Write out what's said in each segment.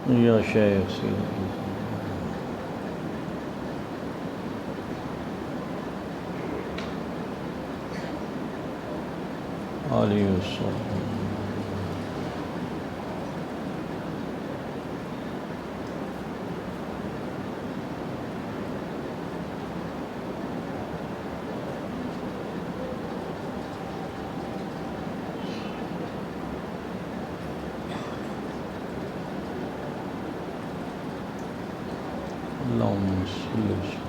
یا شیخ سیدی علیہ السلام. اللهم صل وسلم.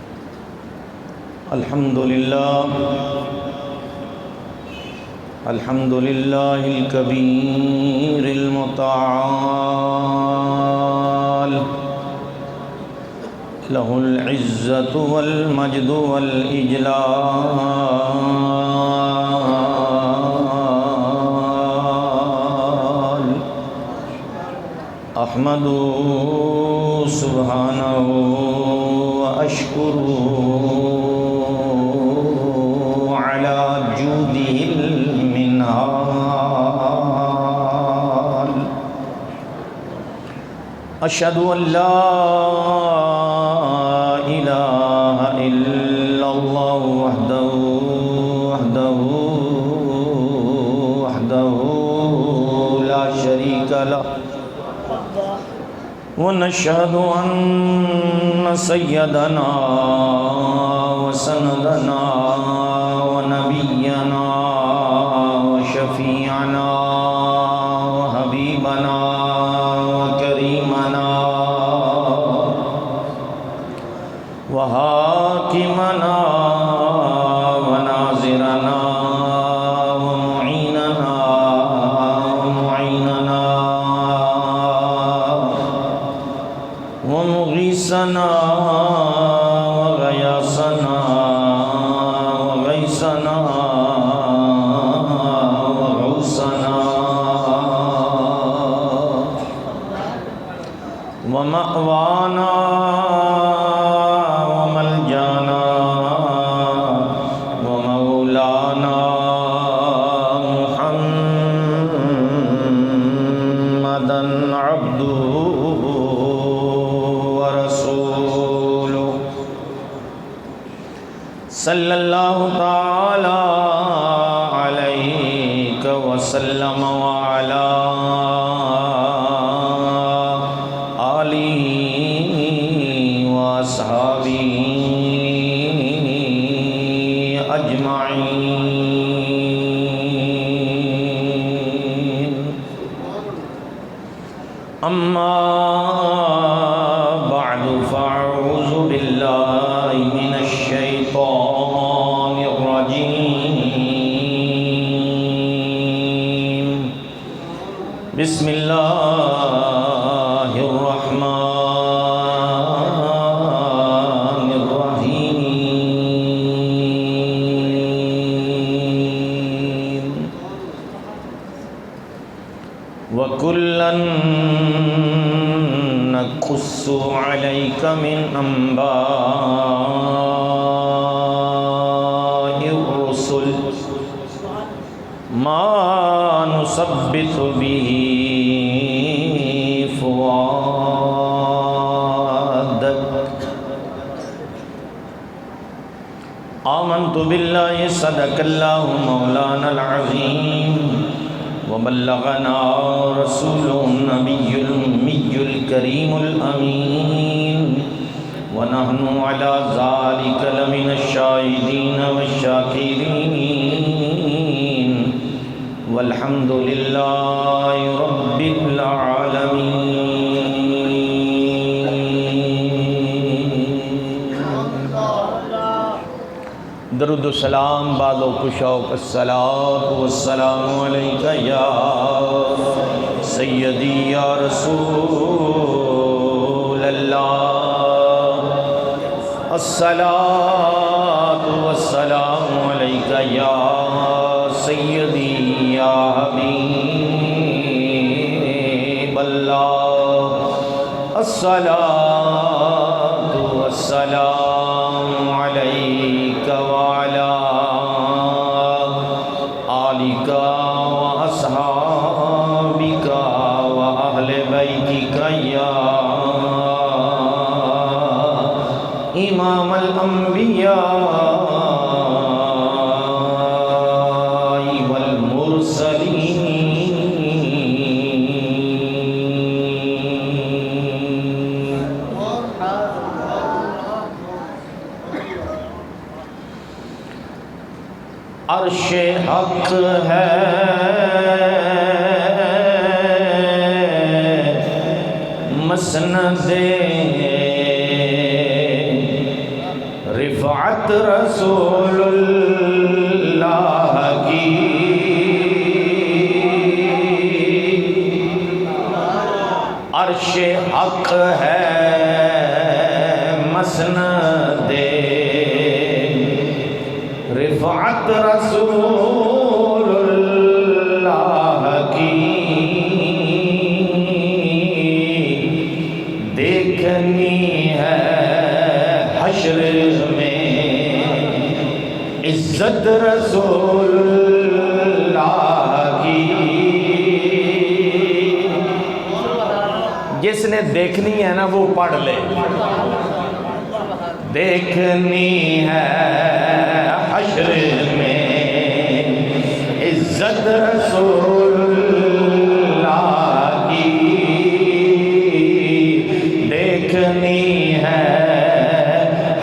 الحمد لله الكبير المتعال له العزة والمجد والإجلال. أحمده سبحانه وأشكره على جوده المنهال. أشهد أن لا إله إلا الله وحده لا شريك له. ونشهد أن سيدنا وسندنا ونبينا وشفيعنا وحبيبنا وكريمنا وحاكمنا وناظرنا ومغيثنا وغياثنا وغيثنا وغوثنا ومأوانا وملجانا ومولانا محمدا عبده صلی اللہ تعالی علیہ وسلم وعلا آلہ واصحابہ اجمعین. اما بعد فاعوذ باللہ من الشیطان الرجیم. بسم اللہ الرحمن الرحیم. وَكُلًّا نَقُصُّ عَلَيْكَ مِنْ أَنْبَاءِ الرُّسُلِ مَا نُثَبِّتُ بِهِ فُؤَادَكَ. آمنت باللہ صدق اللہ مولانا العظیم وبلغنا رسوله النبي الأمي الكريم الأمين ونحن على ذلك لمن الشاهدين والشاكرين والحمد لله رب العالمين. درود و سلام بعد و کشوق الصلاة والسلام علیکہ یا سیدی یا رسول اللہ. الصلاة والسلام علیکہ یا سیدی یا حبیب اللہ. الصلاة والسلام علیکہ وعلا آلک وأصحابک وأہل بیتک یا امام الانبیاء عرش حق ہے مسند رفعت رسول اللہ کی عرش حق ہے مسند رفعت رسول اللہ کی دیکھنی ہے حشر میں عزت رسول اللہ کی جس نے دیکھنی ہے نا وہ پڑھ لے دیکھنی ہے حشر میں عزت رسول اللہ کی دیکھنی ہے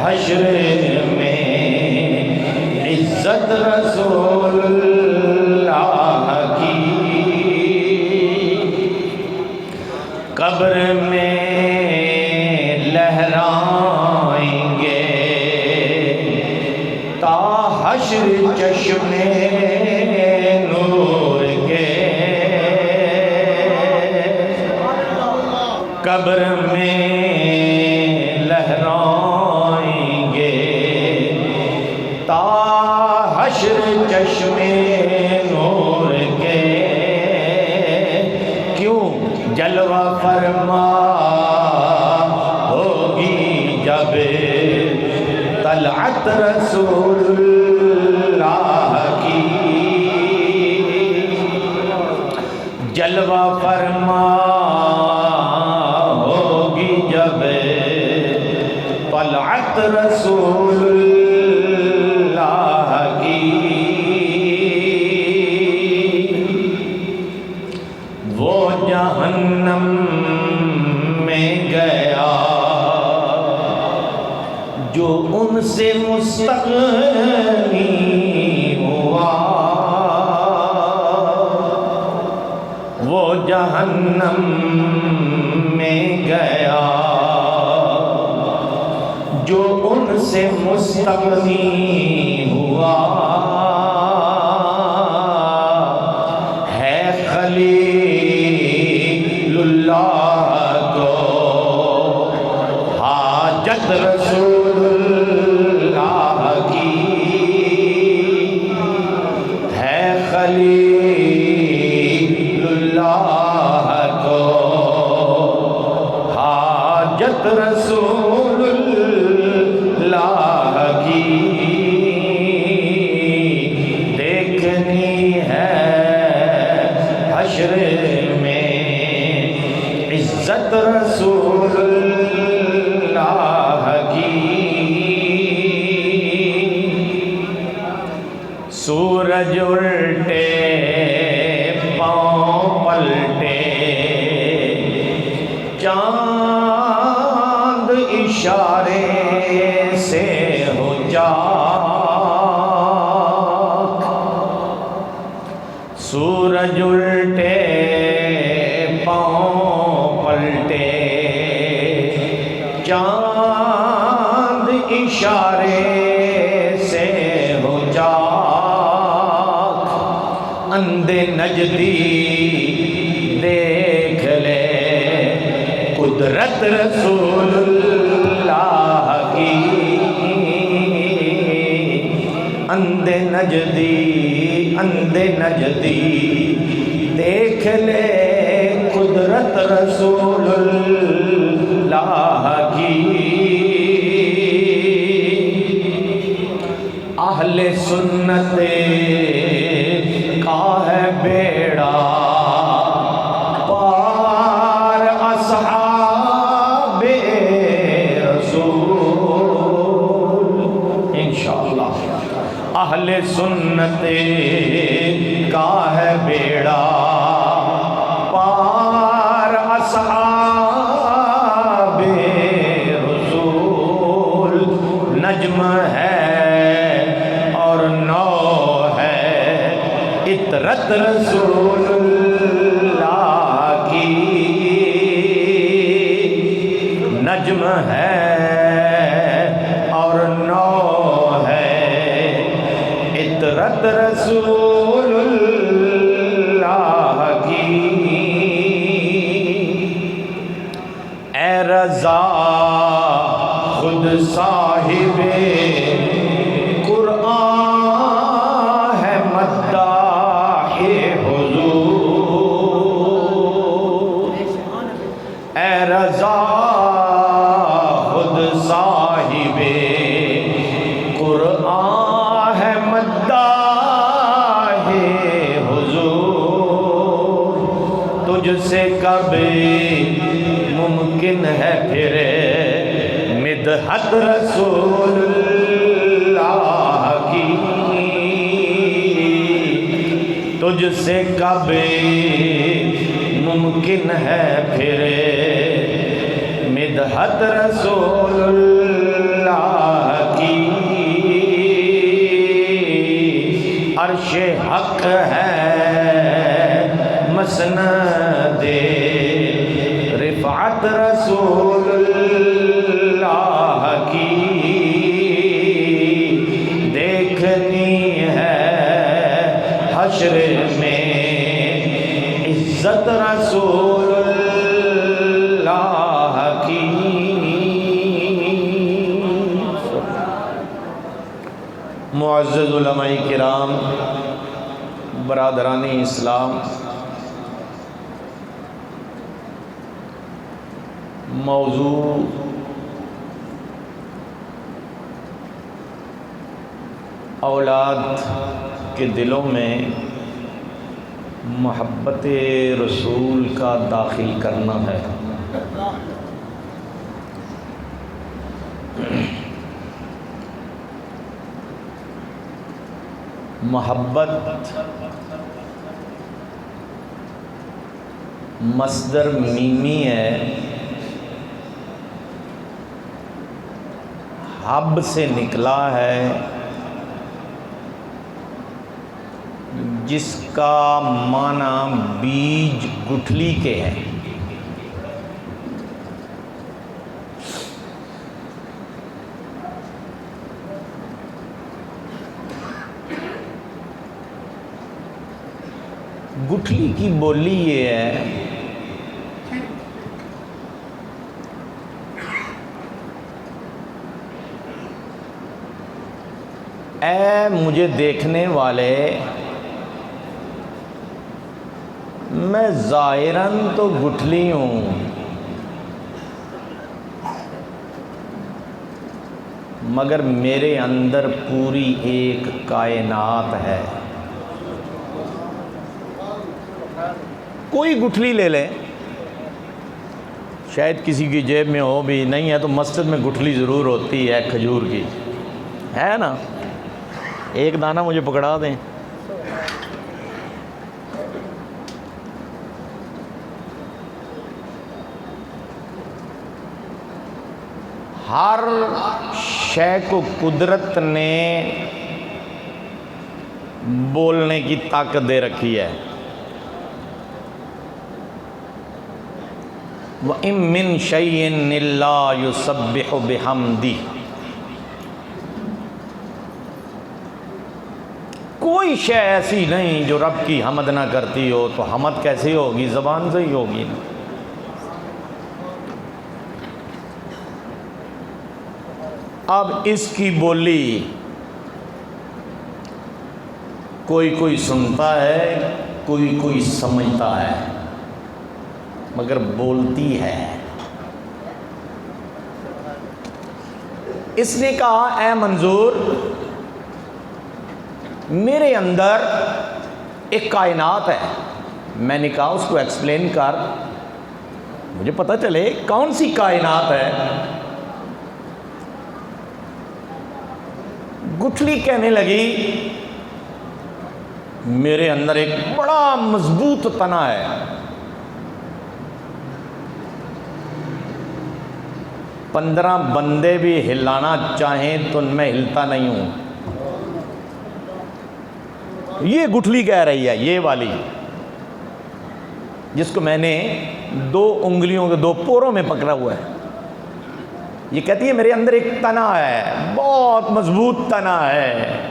حشر میں عزت رسول اللہ کی قبر میں لہرائیں گے تا حشر چشم نور کے قبر میں لہرائیں گے تا حشر چشم نور کے کیوں جلوہ فرما ہوگی جب طلعت رسول اللہ کی جلوہ فرما ہوگی جب طلعت رسول اللہ کی وہ جہنم میں گیا جو ان سے مستغنی ہوا وہ جہنم میں گیا جو ان سے مستغنی ہوا ہے خلیل اللہ کو حاجت رسول اللہ کی ہے خلیل اللہ کو حاجت رسول اللہ کی دیکھنی ہے حشر میں عزت رسول اللہ کی سورج الٹے پاؤں پلٹے چاند اشارے سے ہو چاک سورج الٹے پاؤں پلٹے چاند اشارے سے ہو چاک اندھے نجدی دیکھ لے قدرت رسول اللہ کی اندھے نجدی دیکھ لے قدرت رسول اللہ کی اہل سنت کا ہے بیڑا پار اصحاب اہل سنت کا ہے بیڑا پار، اصحاب رسول نجم ہے اور نو ہے عطرت رسول اللہ کی، نجم ہے اور نو ہے عطرت رسول اللہ کی۔ اے رضا خود صاحب قرآن ہے مداح حضور، اے رضا خود صاحب قرآن ہے مداح حضور، تجھ سے کبھی ممکن ہے پھر مدحت رسول اللہ کی، تجھ سے کبھی ممکن ہے پھر مدحت رسول اللہ کی۔ عرش حق ہے مسند رفعت رسول اللہ کی، دیکھنی ہے حشر میں عزت رسول اللہ کی۔ معزز علماء کرام، برادران اسلام، موضوع اولاد کے دلوں میں محبت رسول کا داخل کرنا ہے۔ محبت مصدر میمی ہے، حب سے نکلا ہے، جس کا معنی بیج گٹھلی کے ہے۔ گٹھلی کی بولی یہ ہے اے مجھے دیکھنے والے، میں ظاہراً تو گٹھلی ہوں، مگر میرے اندر پوری ایک کائنات ہے۔ کوئی گٹھلی لے لیں، شاید کسی کی جیب میں ہو بھی، نہیں ہے تو مسجد میں گٹھلی ضرور ہوتی ہے کھجور کی، ہے نا؟ ایک دانہ مجھے پکڑا دیں۔ ہر شے کو قدرت نے بولنے کی طاقت دے رکھی ہے۔ وَإِن مِّن شَيْءٍ إِلَّا يُسَبِّحُ بِحَمْدِهِ، کوئی شے ایسی نہیں جو رب کی حمد نہ کرتی ہو، تو حمد کیسے ہوگی؟ زبان سے ہی ہوگی۔ اب اس کی بولی کوئی سنتا ہے، کوئی سمجھتا ہے، مگر بولتی ہے۔ اس نے کہا اے منظور، میرے اندر ایک کائنات ہے، میں نے کہا اس کو ایکسپلین کر، مجھے پتہ چلے کون سی کائنات ہے۔ گٹھلی کہنے لگی میرے اندر ایک بڑا مضبوط تنا ہے، 15 بندے بھی ہلانا چاہیں تو میں ہلتا نہیں ہوں۔ یہ گٹھلی کہہ رہی ہے، یہ والی جس کو میں نے 2 انگلیوں کے 2 پوروں میں پکڑا ہوا ہے۔ یہ کہتی ہے میرے اندر ایک تنا ہے، بہت مضبوط تنا ہے،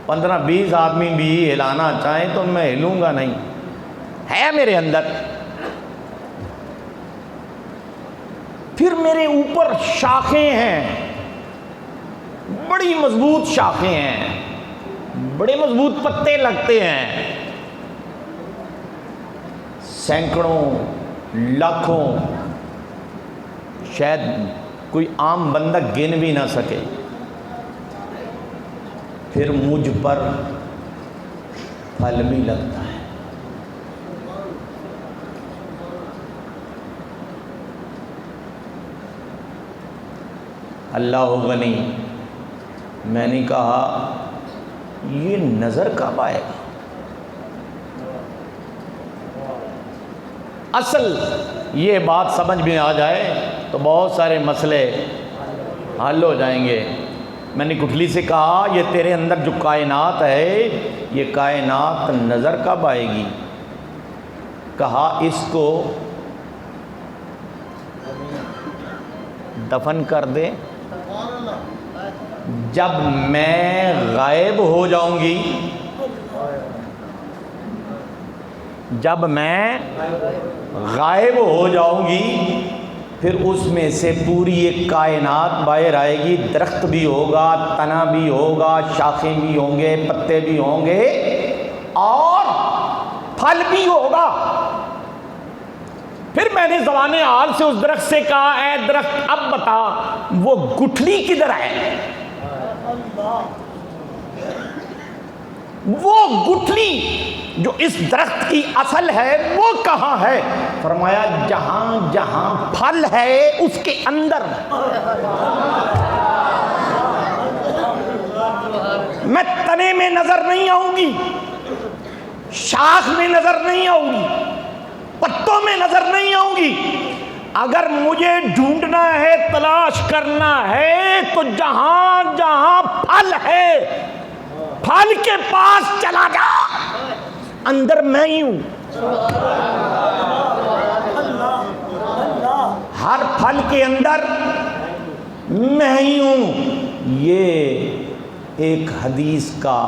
15-20 آدمی بھی ہلانا چاہیں تو میں ہلوں گا نہیں، ہے میرے اندر۔ پھر میرے اوپر شاخیں ہیں، بڑی مضبوط شاخیں ہیں، بڑے مضبوط پتے لگتے ہیں، سینکڑوں لاکھوں، شاید کوئی عام بندہ گن بھی نہ سکے۔ پھر مجھ پر پھل بھی لگتا ہے۔ اللہ غنی، میں نے کہا یہ نظر کب آئے گا؟ اصل یہ بات سمجھ میں آ جائے تو بہت سارے مسئلے حل ہو جائیں گے۔ میں نے گٹھلی سے کہا یہ تیرے اندر جو کائنات ہے، یہ کائنات نظر کب آئے گی؟ کہا اس کو دفن کر دے، جب میں غائب ہو جاؤں گی، جب میں غائب ہو جاؤں گی، پھر اس میں سے پوری ایک کائنات باہر آئے گی، درخت بھی ہوگا، تنا بھی ہوگا، شاخیں بھی ہوں گے، پتے بھی ہوں گے اور پھل بھی ہوگا۔ پھر میں نے زبان حال سے اس درخت سے کہا اے درخت اب بتا وہ گٹھلی کدھر ہے؟ وہ گٹھلی جو اس درخت کی اصل ہے وہ کہاں ہے؟ فرمایا جہاں جہاں پھل ہے اس کے اندر۔ میں تنے میں نظر نہیں آؤں گی، شاخ میں نظر نہیں آؤں گی، پتوں میں نظر نہیں آؤں گی۔ اگر مجھے ڈھونڈنا ہے، تلاش کرنا ہے تو جہاں جہاں پھل ہے، پھل کے پاس چلا جا، اندر میں ہی ہوں۔ ہر پھل کے اندر میں ہی ہوں۔ یہ ایک حدیث کا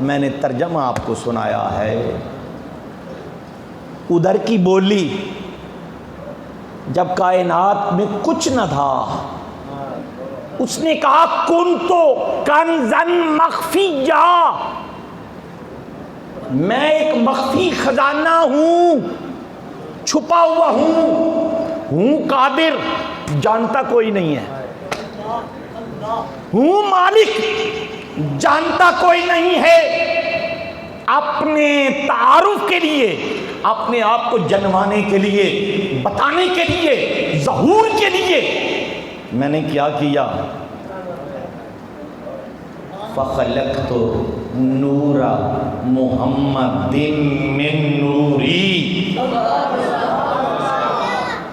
میں نے ترجمہ آپ کو سنایا ہے۔ ادھر کی بولی جب کائنات میں کچھ نہ تھا، اس نے کہا کنتو کنزن مخفیہ، میں ایک مخفی خزانہ ہوں، چھپا ہوا ہوں قادر، جانتا کوئی نہیں ہے، ہوں مالک، جانتا کوئی نہیں ہے۔ اپنے تعارف کے لیے، اپنے آپ کو جنوانے کے لیے، بتانے کے لیے، ظہور کے لیے میں نے کیا کیا؟ فَخَلَقْتُ نُورَ مُحَمَّدٍ مِّن نُورِي،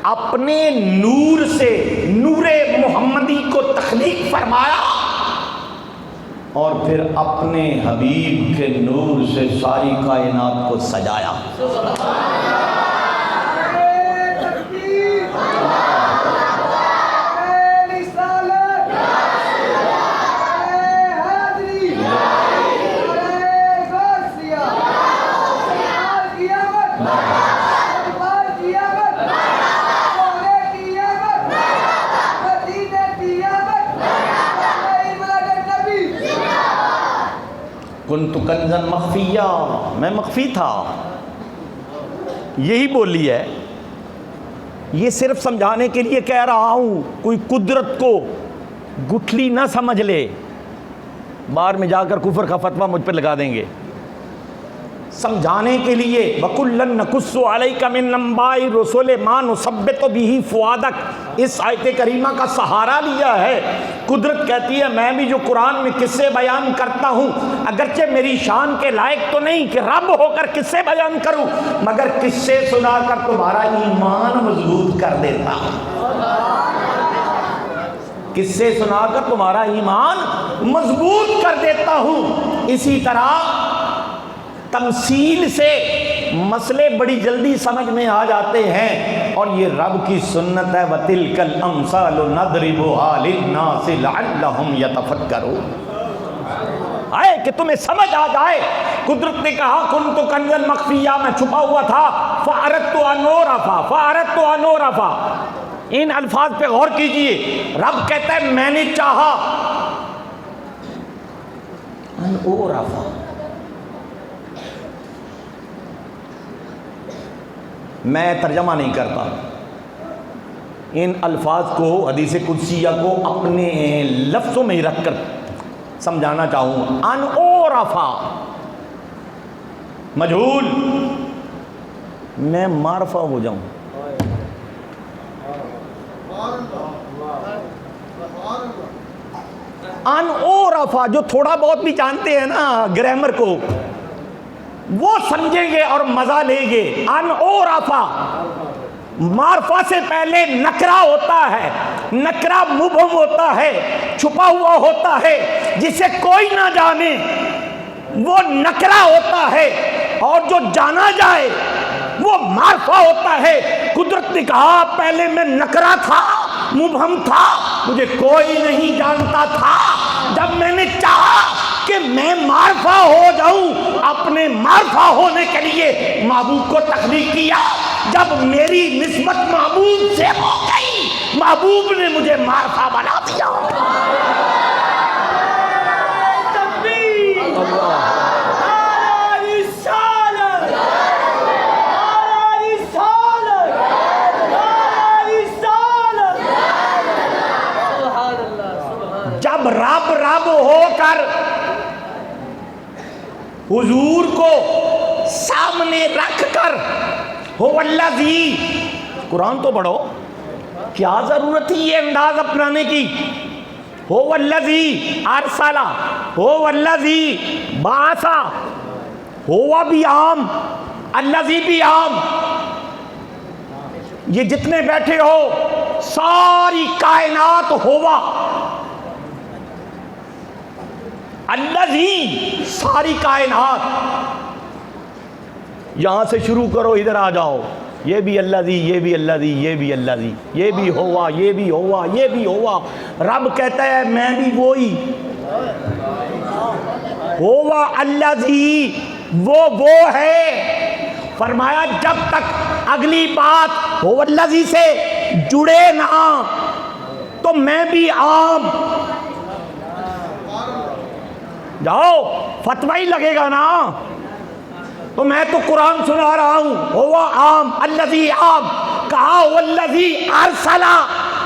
اپنے نور سے نور محمدی کو تخلیق فرمایا اور پھر اپنے حبیب کے نور سے ساری کائنات کو سجایا۔ کنت کنزن مخفیہ، میں مخفی تھا۔ یہی بولی ہے۔ یہ صرف سمجھانے کے لیے کہہ رہا ہوں، کوئی قدرت کو گٹھلی نہ سمجھ لے، بعد میں جا کر کفر کا فتویٰ مجھ پہ لگا دیں گے۔ سمجھانے کے لیے وَكُلًّا نَقُصُّ عَلَيْكَ مِنْ أَنْبَاءِ الرُّسُلِ مَا نُثَبِّتُ بِهِ فُؤَادَكَ، اس آیت کریمہ کا سہارا لیا ہے۔ قدرت کہتی ہے میں بھی جو قرآن میں قصے بیان کرتا ہوں، اگرچہ میری شان کے لائق تو نہیں کہ رب ہو کر قصے بیان کروں، مگر قصے سنا کر تمہارا ایمان مضبوط کر دیتا ہوں۔ قصے سنا کر تمہارا ایمان مضبوط کر دیتا ہوں۔ اسی طرح تمثیل سے مسئلے بڑی جلدی سمجھ میں آ جاتے ہیں، اور یہ رب کی سنت ہے وَتِلْكَ الْأَمْثَالُ نَضْرِبُهَا لِلنَّاسِ لَعَلَّهُمْ يَتَفَكَّرُونَ، آئے کہ تمہیں سمجھ آ جائے۔ قدرت نے کہا كُنْتُ كَنْزًا مَخْفِيًّا، میں چھپا ہوا تھا، فَأَرَدْتُ أَنْ أُعْرَفَ۔ ان الفاظ پہ غور کیجئے، رب کہتا ہے میں نے چاہا أَنْ أُعْرَفَ، میں ترجمہ نہیں کرتا، ان الفاظ کو حدیث قدسیہ کو اپنے لفظوں میں ہی رکھ کر سمجھانا چاہوں۔ ان اورفا مجہول، میں معرفہ ہو جاؤں۔ ان اورفا، جو تھوڑا بہت بھی جانتے ہیں نا گرامر کو، وہ سمجھیں گے اور مزہ لیں گے۔ ان اورفا، معرفہ سے پہلے نکرہ ہوتا ہے، نکرہ مبہم ہوتا ہے، چھپا ہوا ہوتا ہے، جسے کوئی نہ جانے وہ نکرہ ہوتا ہے، اور جو جانا جائے وہ معرفہ ہوتا ہے۔ قدرت نے کہا پہلے میں نکرہ تھا، مبہم تھا، مجھے کوئی نہیں جانتا تھا، جب میں نے چاہا کہ میں معرفہ ہو جاؤں، اپنے معرفہ ہونے کے لیے محبوب کو تخلیق کیا۔ جب میری نسبت محبوب سے ہو گئی، محبوب نے مجھے معرفہ بنا دیا۔ جب رب رب ہو کر حضور کو سامنے رکھ کر ہو الذی، قرآن تو پڑھو، کیا ضرورت تھی یہ انداز اپنانے کی؟ ہو الذی ارسلا، ہو الذی بعثا، ہوا بھی عام، الذی بھی عام، یہ جتنے بیٹھے ہو ساری کائنات ہوا، الذی ساری کائنات، یہاں سے شروع کرو ادھر آ جاؤ، یہ بھی الذی، یہ بھی الذی، یہ بھی الذی، یہ بھی ہوا، یہ بھی ہوا، یہ بھی ہوا۔ رب کہتا ہے میں بھی وہی، ہوا الذی، وہ ہے۔ فرمایا جب تک اگلی بات ہوا الذی سے جڑے نہ تو میں بھی عام، جاؤ فتوی ہی لگے گا نا، تو میں تو قرآن سنا رہا ہوں، ہوا عام، الذی عام، کہا والذی ارسلا،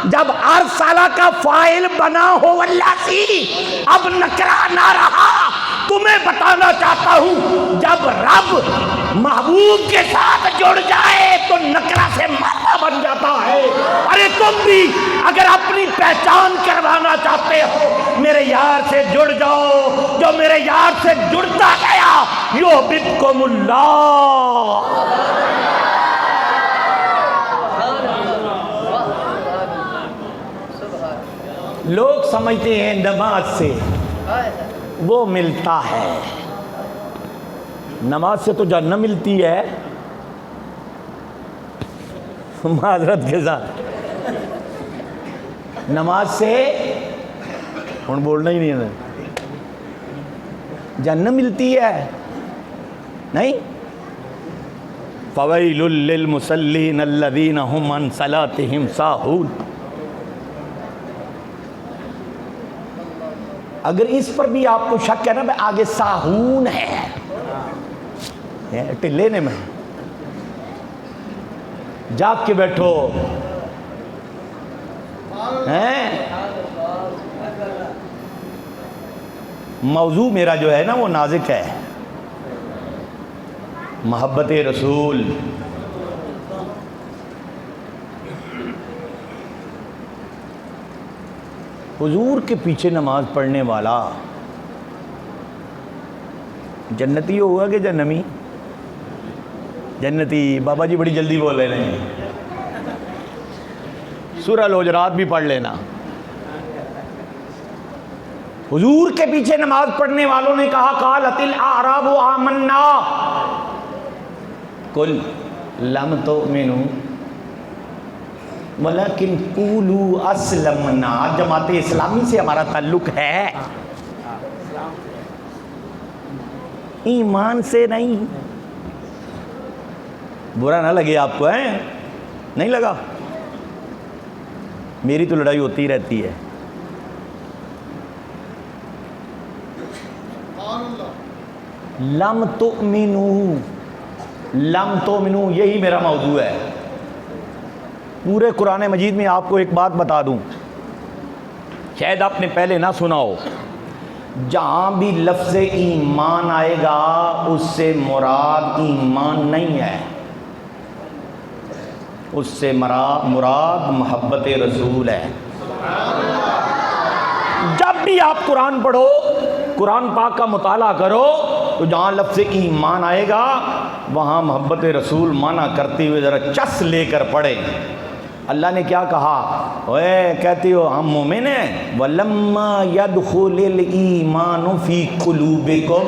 جب ارسلا کا فاعل بنا ہو الذی، اب نکرہ نہ رہا۔ تمہیں بتانا چاہتا ہوں جب رب محبوب کے ساتھ جڑ جائے تو نکرہ سے معنی بن جاتا ہے۔ ارے تم بھی اگر اپنی پہچان کروانا چاہتے ہو، میرے یار سے جڑ جاؤ، جو میرے یار سے جڑتا گیا یحببکم اللہ۔ لوگ سمجھتے ہیں نماز سے وہ ملتا ہے، نماز سے تو جنت ملتی ہے، معذرت کے ساتھ نماز سے ہوں بولنا ہی نہیں ہے، جنت ملتی ہے نہیں۔ فویل للمصلین الذین هم عن صلاتهم ساہون۔ اگر اس پر بھی آپ کو شک ہے نا، آگے ساہون ہے، ٹلے نے میں جاگ کے بیٹھو ہیں۔ موضوع میرا جو ہے نا وہ نازک ہے، محبت رسول. حضور کے پیچھے نماز پڑھنے والا جنتی ہوگا کہ جہنمی؟ جنتی. بابا جی بڑی جلدی بول رہے ہیں. سورہ الحجرات بھی پڑھ لینا. حضور کے پیچھے نماز پڑھنے والوں نے کہا قالت الاعراب آمنا قل لم تؤمنوا ولیکن قولوا اسلمنا. جماعت اسلامی سے ہمارا تعلق ہے، ایمان سے نہیں. برا نہ لگے آپ کو، ہے نہیں لگا؟ میری تو لڑائی ہوتی رہتی ہے. لم تؤمنوا، لم تؤمنوا یہی میرا موضوع ہے. پورے قرآن مجید میں آپ کو ایک بات بتا دوں، شاید آپ نے پہلے نہ سنا ہو. جہاں بھی لفظ ایمان آئے گا اس سے مراد ایمان نہیں ہے، اس سے مراد محبت رسول ہے. جب بھی آپ قرآن پڑھو، قرآن پاک کا مطالعہ کرو، تو جہاں لفظ ایمان آئے گا وہاں محبت رسول معنی کرتے ہوئے ذرا چس لے کر پڑھے. اللہ نے کیا کہا؟ اوے کہتی ہو ہم مومن ہیں. وَلَمَّا يَدْخُلِ الْإِيمَانُ فِي قُلُوبِكُمْ.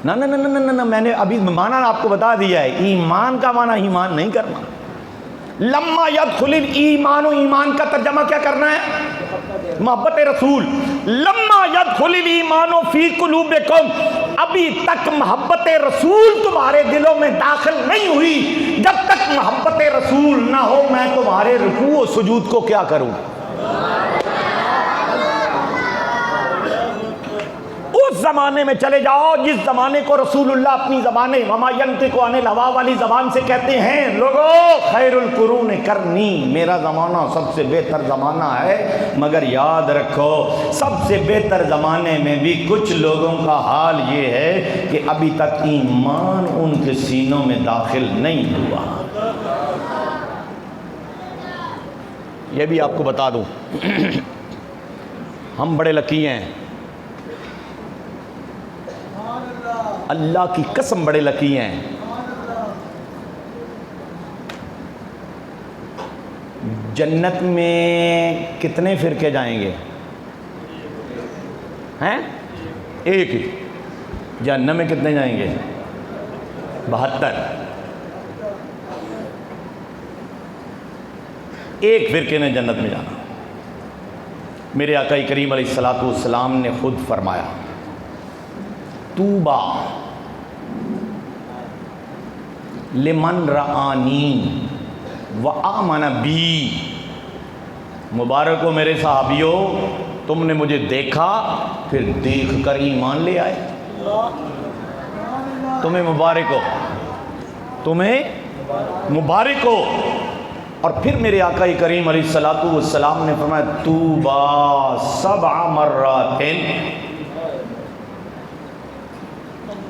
نہ میں نے ابھی معنی آپ کو بتا دیا ہے. ایمان کا معنی ایمان نہیں کرنا. لما يدخل الایمان، ایمان کا ترجمہ کیا کرنا ہے؟ محبت رسول. لما يدخل الایمان فی قلوبکم، ابھی تک محبت رسول تمہارے دلوں میں داخل نہیں ہوئی. جب تک محبت رسول نہ ہو میں تمہارے رکوع و سجود کو کیا کروں؟ اس زمانے میں چلے جاؤ جس زمانے کو رسول اللہ اپنی زبان وما ینطق عن الہوی والی زبان سے کہتے ہیں لوگو خیر القرون کرنی، میرا زمانہ سب سے بہتر زمانہ ہے. مگر یاد رکھو سب سے بہتر زمانے میں بھی کچھ لوگوں کا حال یہ ہے کہ ابھی تک ایمان ان کے سینوں میں داخل نہیں ہوا. یہ بھی آپ کو بتا دوں، ہم بڑے لکی ہیں، اللہ کی قسم بڑے لکی ہیں. جنت میں کتنے فرقے جائیں گے؟ ہیں؟ ایک ہی. جہنم میں کتنے جائیں گے؟ 72. ایک فرقے نے جنت میں جانا. میرے آقا کریم علیہ الصلوۃ والسلام نے خود فرمایا طوبیٰ لمن رآنی وآمن بی. مبارک ہو میرے صحابیوں، تم نے مجھے دیکھا پھر دیکھ کر ایمان لے آئے. تمہیں مبارک ہو، تمہیں مبارک ہو. اور پھر میرے آقا کریم علیہ الصلوۃ والسلام نے فرمایا طوبیٰ 7 مرات.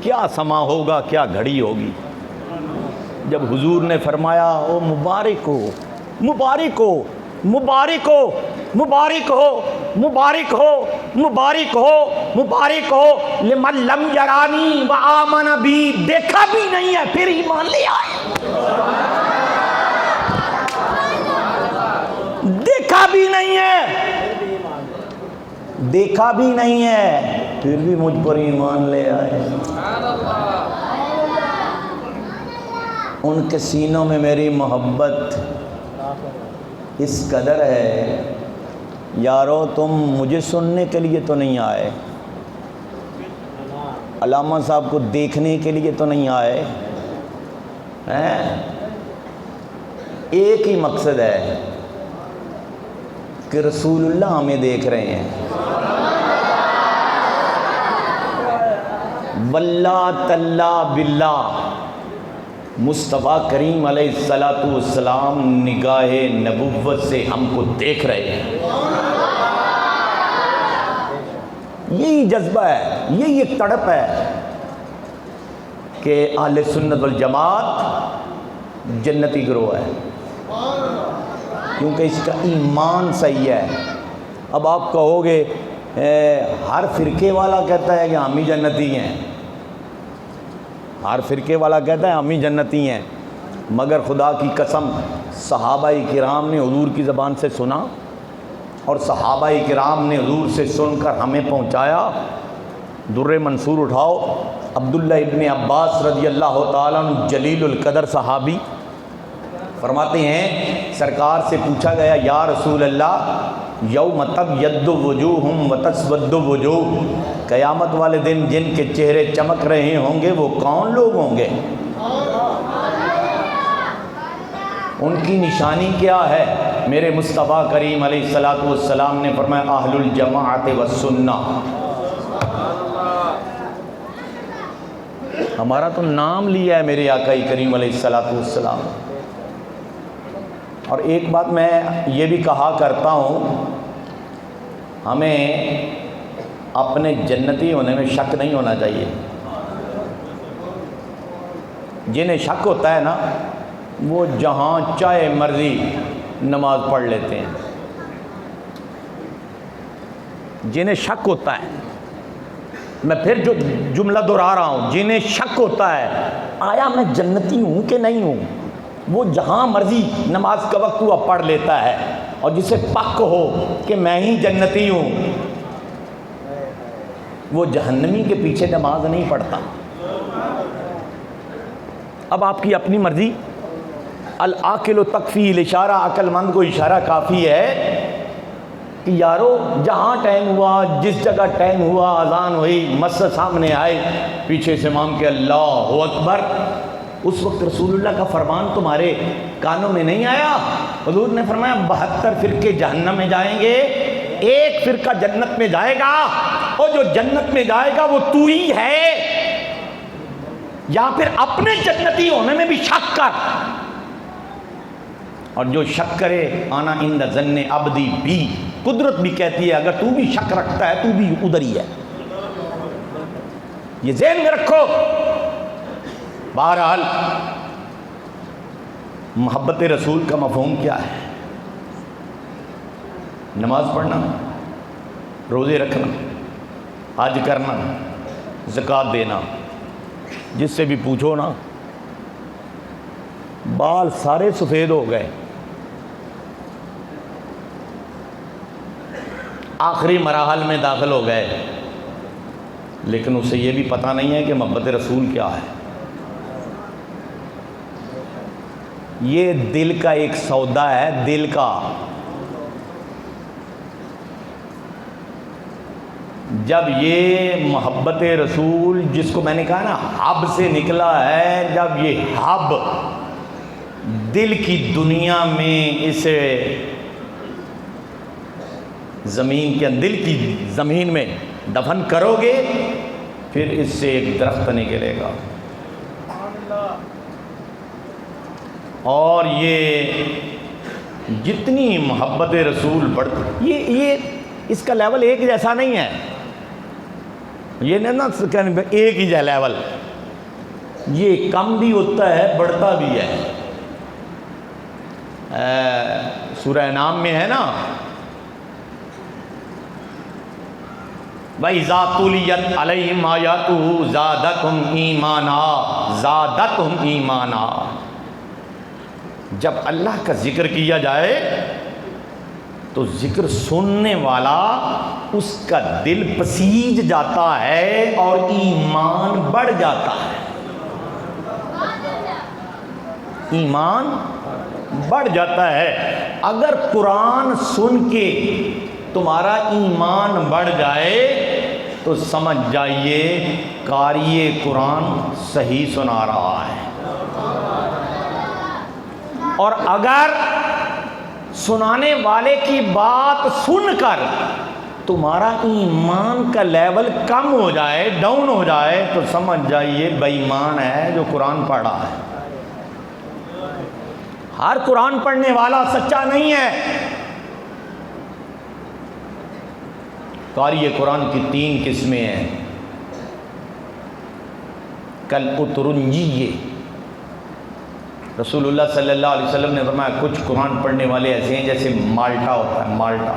کیا سما ہوگا، کیا گھڑی ہوگی جب حضور نے فرمایا او مبارک ہو، مبارک ہو، مبارک ہو، مبارک ہو، مبارک ہو، مبارک ہو، مبارک ہو لمن لم یرانی وآمن بی. دیکھا بھی نہیں ہے پھر ایمان لے آئے. دیکھا بھی نہیں ہے، دیکھا بھی نہیں ہے پھر بھی مجھ پر ایمان لے آئے. ان کے سینوں میں میری محبت اس قدر ہے. یارو تم مجھے سننے کے لیے تو نہیں آئے، علامہ صاحب کو دیکھنے کے لیے تو نہیں آئے ہیں. ایک ہی مقصد ہے کہ رسول اللہ ہمیں دیکھ رہے ہیں. واللہ تاللہ باللہ مصطفیٰ کریم علیہ الصلوۃ والسلام نگاہ نبوت سے ہم کو دیکھ رہے ہیں. یہی جذبہ ہے، یہی ایک تڑپ ہے. کہ اہل سنت والجماعت جنتی گروہ ہے، کیونکہ اس کا ایمان صحیح ہے۔ اب آپ کہو گے ہر فرقے والا کہتا ہے کہ ہم ہی جنتی ہیں، ہر فرقے والا کہتا ہے ہم ہی جنتی ہیں، مگر خدا کی قسم صحابہ کرام نے حضور کی زبان سے سنا اور صحابہ کرام نے حضور سے سن کر ہمیں پہنچایا۔ در منصور اٹھاؤ، عبداللہ ابن عباس رضی اللہ تعالیٰ عنہ جلیل القدر صحابی فرماتے ہیں سرکار سے پوچھا گیا یا رسول اللہ یوم تبیض وجوہ وتسود وجوہ، قیامت والے دن جن کے چہرے چمک رہے ہوں گے وہ کون لوگ ہوں گے؟ ان کی نشانی کیا ہے؟ میرے مصطفیٰ کریم علیہ السلام نے فرمایا اہل الجماعت والسنہ۔ ہمارا تو نام لیا ہے میرے آقا کریم علیہ السلام۔ اور ایک بات میں یہ بھی کہا کرتا ہوں، ہمیں اپنے جنتی ہونے میں شک نہیں ہونا چاہیے۔ جنہیں شک ہوتا ہے نا وہ جہاں چاہے مرضی نماز پڑھ لیتے ہیں۔ جنہیں شک ہوتا ہے، میں پھر جو جملہ دہرا رہا ہوں، جنہیں شک ہوتا ہے آیا میں جنتی ہوں کہ نہیں ہوں، وہ جہاں مرضی نماز کا وقت ہوا پڑھ لیتا ہے، اور جسے پک ہو کہ میں ہی جنتی ہوں وہ جہنمی کے پیچھے نماز نہیں پڑھتا۔ اب آپ کی اپنی مرضی، العاقل تکفی الاشارہ، عقل مند کو اشارہ کافی ہے کہ یارو جہاں ٹائم ہوا، جس جگہ ٹائم ہوا، اذان ہوئی، مسجد سامنے آئے، پیچھے سے امام کے اللہ اکبر، اس وقت رسول اللہ کا فرمان تمہارے کانوں میں نہیں آیا؟ حضور نے فرمایا 72 فرقے جہنم میں جائیں گے، ایک فرقہ جنت میں جائے گا، اور جو جنت میں جائے گا وہ تو ہی ہے۔ یا پھر اپنے جنتی ہونے میں بھی شک کر، اور جو شک کرے آنا عند ظن عبدی بھی، قدرت بھی کہتی ہے اگر تو بھی شک رکھتا ہے تو بھی ادھر ہی ہے۔ یہ ذہن میں رکھو۔ بہرحال محبت رسول کا مفہوم کیا ہے؟ نماز پڑھنا، روزے رکھنا، حج کرنا، زکوٰۃ دینا۔ جس سے بھی پوچھو نا بال سارے سفید ہو گئے، آخری مراحل میں داخل ہو گئے، لیکن اسے یہ بھی پتہ نہیں ہے کہ محبت رسول کیا ہے۔ یہ دل کا ایک سودا ہے، دل کا۔ جب یہ محبت رسول، جس کو میں نے کہا نا حب سے نکلا ہے، جب یہ حب دل کی دنیا میں اسے زمین کے دل کی زمین میں دفن کرو گے، پھر اس سے ایک درخت نکلے گا۔ اور یہ جتنی محبت رسول بڑھتی، یہ اس کا لیول ایک جیسا نہیں ہے، یہ نہیں نا ایک ہی ہے لیول، یہ کم بھی ہوتا ہے بڑھتا بھی ہے۔ سورہ انعام میں ہے نا وَإِذَا تُلِيَتْ عَلَيْهِمْ آيَاتُهُ زَادَتْهُمْ إِيمَانًا، زَادَتْهُمْ إِيمَانًا۔ جب اللہ کا ذکر کیا جائے تو ذکر سننے والا اس کا دل پسیج جاتا ہے اور ایمان بڑھ جاتا ہے، ایمان بڑھ جاتا ہے۔ اگر قرآن سن کے تمہارا ایمان بڑھ جائے تو سمجھ جائیے قاری قرآن صحیح سنا رہا ہے، اور اگر سنانے والے کی بات سن کر تمہارا ایمان کا لیول کم ہو جائے، ڈاؤن ہو جائے، تو سمجھ جائیے بے ایمان ہے جو قرآن پڑھ رہا ہے۔ ہر قرآن پڑھنے والا سچا نہیں ہے۔ قاری قرآن کی 3 قسمیں ہیں۔ کل اترنجی، رسول اللہ صلی اللہ علیہ وسلم نے فرمایا کچھ قرآن پڑھنے والے ایسے ہیں جیسے مالٹا ہوتا ہے، مالٹا۔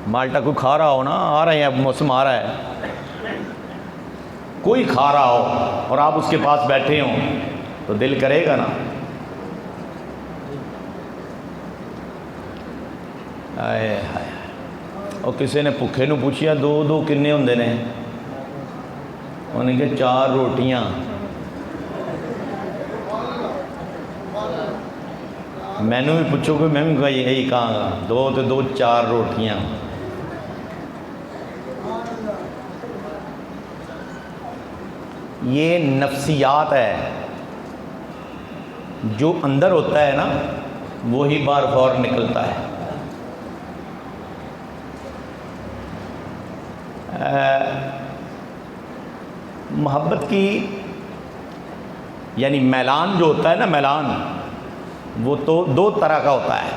مالٹا کوئی کھا رہا ہو نا، آ رہے ہیں اب موسم آ رہا ہے، کوئی کھا رہا ہو اور آپ اس کے پاس بیٹھے ہوں تو دل کرے گا نا۔ آئے ہائے، اور کسی نے بھوکے نو پوچھیا دو کنے ہوندے نے، انہوں نے کہا 4 روٹیاں۔ میں نے بھی پوچھو کہ میں بھی کہا یہی کہاں گا، 2 تو 2 4 روٹیاں۔ یہ نفسیات ہے، جو اندر ہوتا ہے نا وہی بار فور نکلتا ہے۔ محبت کی یعنی میلان جو ہوتا ہے نا، میلان وہ تو 2 طرح کا ہوتا ہے،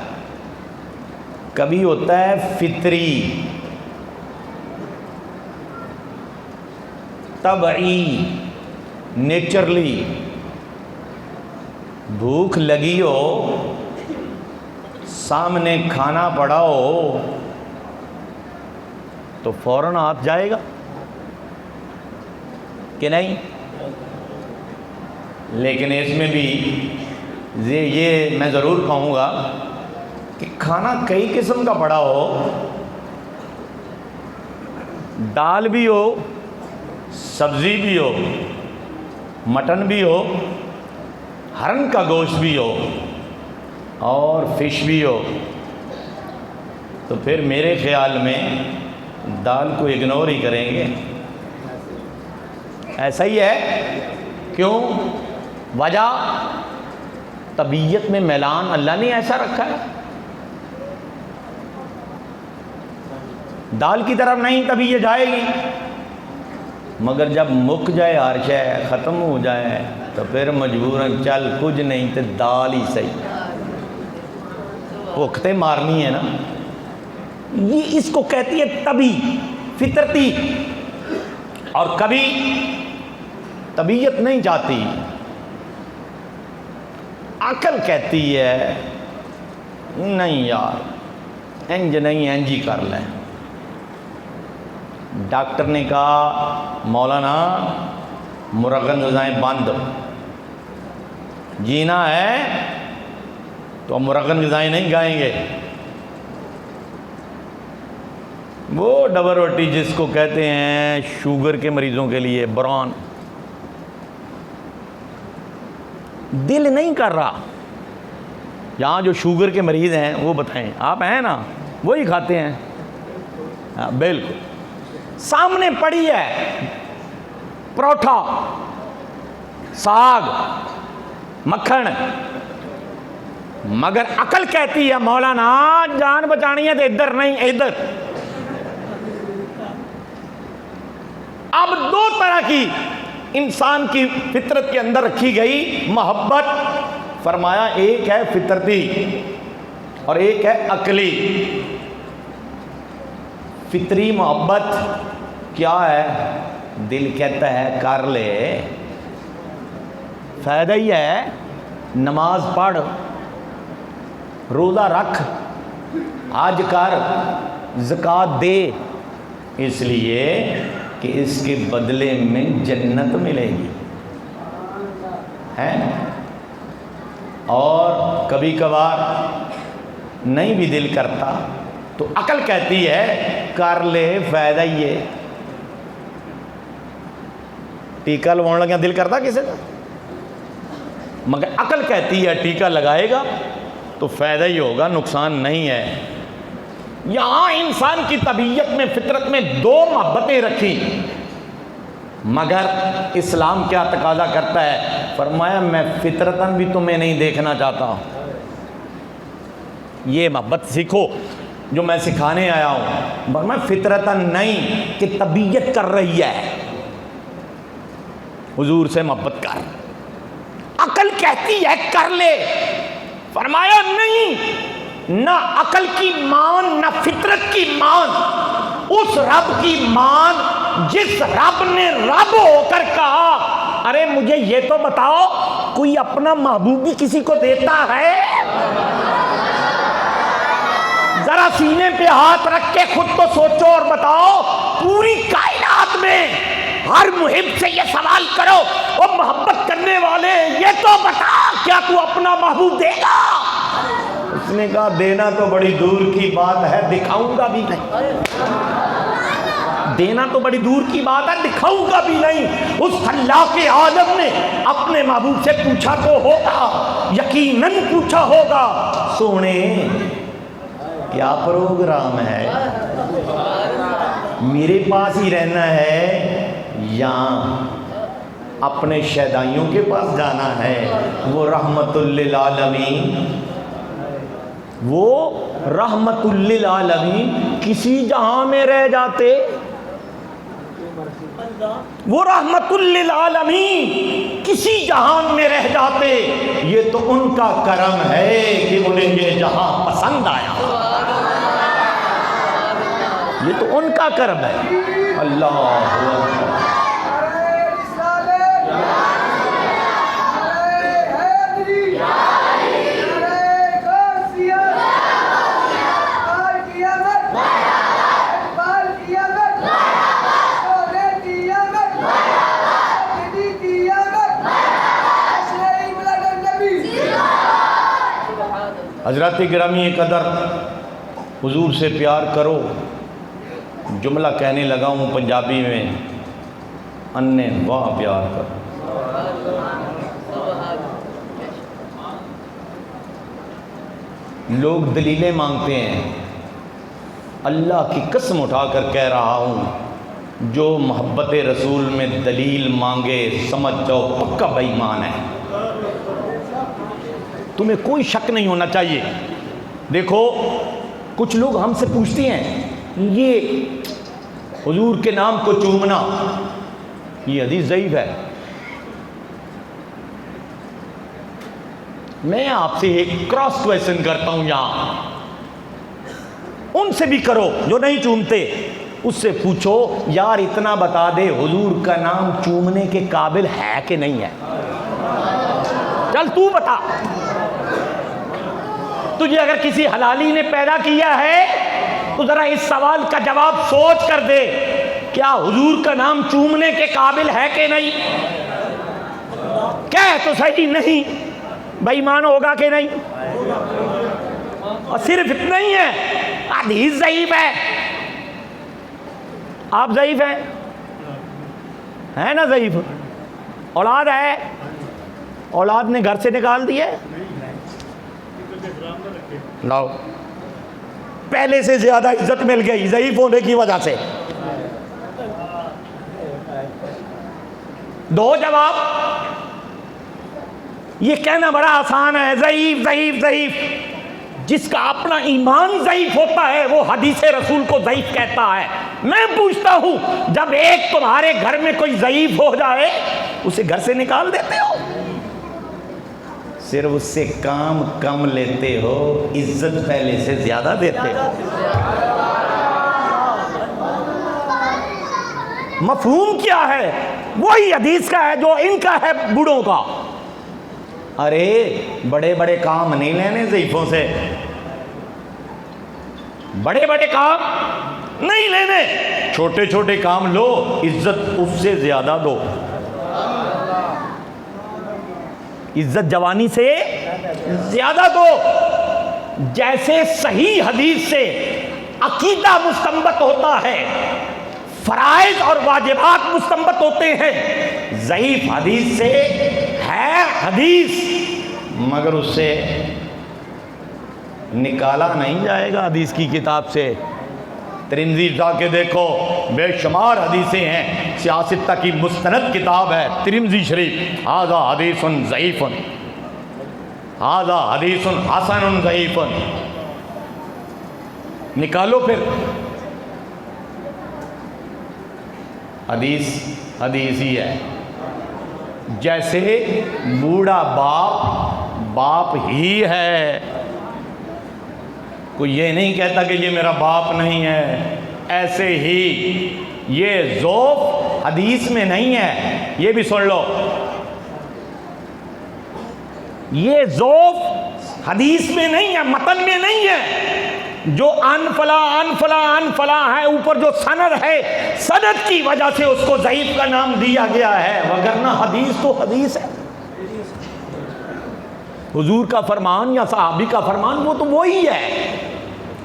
کبھی ہوتا ہے فطری، طبعی، نیچرلی، بھوک لگی ہو، سامنے کھانا پڑا ہو تو فوراً ہاتھ جائے گا کہ نہیں؟ لیکن اس میں بھی یہ میں ضرور کہوں گا کہ کھانا کئی قسم کا پڑا ہو، دال بھی ہو، سبزی بھی ہو، مٹن بھی ہو، ہرن کا گوشت بھی ہو اور فش بھی ہو، تو پھر میرے خیال میں دال کو اگنور ہی کریں گے۔ ایسا ہی ہے، کیوں؟ وجہ طبیعت میں میلان اللہ نے ایسا رکھا ہے، دال کی طرف نہیں طبیعت جائے گی، مگر جب مک جائے ہر شے، ختم ہو جائے تو پھر مجبوراً چل کچھ نہیں تو دال ہی صحیح، بھوک تے مارنی ہے نا۔ یہ اس کو کہتی ہے طبی، فطرتی، اور کبھی طبیعت نہیں چاہتی، عقل کہتی ہے نہیں یار انج نہیں، انج ہی کر لیں۔ ڈاکٹر نے کہا مولانا مرغن غذائیں بند، جینا ہے تو مرغن غذائیں نہیں کھائیں گے۔ وہ ڈبل روٹی جس کو کہتے ہیں شوگر کے مریضوں کے لیے بران، دل نہیں کر رہا۔ یہاں جو شوگر کے مریض ہیں وہ بتائیں، آپ ہیں نا وہی کھاتے ہیں؟ ہاں بالکل، سامنے پڑی ہے پروٹھا، ساگ، مکھن، مگر عقل کہتی ہے مولانا جان بچانی ہے تو ادھر نہیں ادھر۔ اب 2 طرح کی انسان کی فطرت کے اندر رکھی گئی محبت، فرمایا ایک ہے فطرتی اور ایک ہے عقلی۔ فطری محبت کیا ہے؟ دل کہتا ہے کر لے، فائدہ ہی ہے، نماز پڑھ، روزہ رکھ، حج کر، زکوٰۃ دے، اس لیے کہ اس کے بدلے میں جنت ملے گی ہے۔ اور کبھی کبھار نہیں بھی دل کرتا تو عقل کہتی ہے کر لے، فائدہ ہی ہے۔ ٹیکہ لگاؤਣ لگا دل کرتا کسی کا، مگر عقل کہتی ہے ٹیکہ لگائے گا تو فائدہ ہی ہوگا، نقصان نہیں ہے۔ یہاں انسان کی طبیعت میں، فطرت میں 2 محبتیں رکھی، مگر اسلام کیا تقاضا کرتا ہے؟ فرمایا میں فطرتاً بھی تمہیں نہیں دیکھنا چاہتا۔ یہ محبت سیکھو جو میں سکھانے آیا ہوں، فرمایا فطرتاً نہیں کہ طبیعت کر رہی ہے، حضور سے محبت کر۔ عقل کہتی ہے کر لے، فرمایا نہیں، نہ عقل کی مان نہ فطرت کی مان، اس رب کی مان جس رب نے رب ہو کر کہا ارے مجھے یہ تو بتاؤ کوئی اپنا محبوب بھی کسی کو دیتا ہے؟ ذرا سینے پہ ہاتھ رکھ کے خود تو سوچو اور بتاؤ، پوری کائنات میں ہر محب سے یہ سوال کرو، وہ محبت کرنے والے یہ تو بتا کیا تو اپنا محبوب دے گا؟ اس نے کہا دینا تو بڑی دور کی بات ہے، دکھاؤں گا بھی نہیں۔ دینا تو بڑی دور کی بات ہے، دکھاؤں گا بھی نہیں۔ اس اللہ کے عالم نے اپنے محبوب سے پوچھا تو ہوگا، یقیناً پوچھا ہوگا، سونے کیا پروگرام ہے، میرے پاس ہی رہنا ہے یا اپنے شیدائیوں کے پاس جانا ہے؟ وہ رحمت للعالمین، وہ رحمت للعالمین کسی جہاں میں رہ جاتے، وہ رحمت للعالمین کسی جہان میں رہ جاتے، یہ تو ان کا کرم ہے کہ انہیں یہ جہاں پسند آیا، یہ تو ان کا کرم ہے۔ اللہ اکبر۔ حضرات گرامی قدر، حضور سے پیار کرو، جملہ کہنے لگا ہوں پنجابی میں، انے واہ پیار کرو۔ لوگ دلیلیں مانگتے ہیں، اللہ کی قسم اٹھا کر کہہ رہا ہوں جو محبت رسول میں دلیل مانگے سمجھ جاؤ پکا بے ایمان ہے، تمہیں کوئی شک نہیں ہونا چاہیے۔ دیکھو کچھ لوگ ہم سے پوچھتے ہیں یہ حضور کے نام کو چومنا یہ حدیث ضعیف ہے۔ میں آپ سے ایک کراس کویسچن کرتا ہوں، یہاں ان سے بھی کرو جو نہیں چومتے، اس سے پوچھو یار اتنا بتا دے حضور کا نام چومنے کے قابل ہے کہ نہیں ہے؟ چل تو بتا، تجھے اگر کسی حلالی نے پیدا کیا ہے تو ذرا اس سوال کا جواب سوچ کر دے، کیا حضور کا نام چومنے کے قابل ہے کہ نہیں؟ کہہ تو صحیح نہیں، بے ایمان ہوگا کہ نہیں؟ اور صرف اتنا ہی ہے، حدیث ضعیف ہے، آپ ضعیف ہیں نا؟ ضعیف اولاد ہے، اولاد نے گھر سے نکال دیے، لاؤ پہلے سے زیادہ عزت مل گئی ضعیف ہونے کی وجہ سے۔ دو جواب، یہ کہنا بڑا آسان ہے ضعیف ضعیف ضعیف، جس کا اپنا ایمان ضعیف ہوتا ہے وہ حدیث رسول کو ضعیف کہتا ہے۔ میں پوچھتا ہوں جب ایک تمہارے گھر میں کوئی ضعیف ہو جائے اسے گھر سے نکال دیتے ہو؟ صرف اس سے کام کم لیتے ہو، عزت پہلے سے زیادہ دیتے ہو۔ مفہوم کیا ہے؟ وہی حدیث کا ہے جو ان کا ہے بوڑھوں کا۔ ارے بڑے بڑے کام نہیں لینے ضعیفوں سے، بڑے بڑے کام نہیں لینے، چھوٹے چھوٹے کام لو، عزت اس سے زیادہ دو، عزت جوانی سے زیادہ دو۔ جیسے صحیح حدیث سے عقیدہ مستنبط ہوتا ہے، فرائض اور واجبات مستنبط ہوتے ہیں، ضعیف حدیث سے ہے حدیث مگر اس سے نکالا نہیں جائے گا حدیث کی کتاب سے۔ ترمذی جا کے دیکھو، بے شمار حدیثیں ہیں، سیاستہ کی مستند کتاب ہے ترمذی شریف، ھذا حدیث ضعیف، ھذا حدیث حسن ضعیف، نکالو پھر۔ حدیث حدیث ہی ہے، جیسے بوڑھا باپ ہی ہے، کوئی یہ نہیں کہتا کہ یہ میرا باپ نہیں ہے، ایسے ہی یہ ذوف حدیث میں نہیں ہے، یہ بھی سن لو، یہ ذوف حدیث میں نہیں ہے، متن میں نہیں ہے۔ جو ان فلاں ہے، اوپر جو سند ہے، سند کی وجہ سے اس کو ضعیف کا نام دیا گیا ہے، وگرنہ حدیث تو حدیث ہے۔ حضور کا فرمان یا صحابی کا فرمان وہ تو وہی ہے،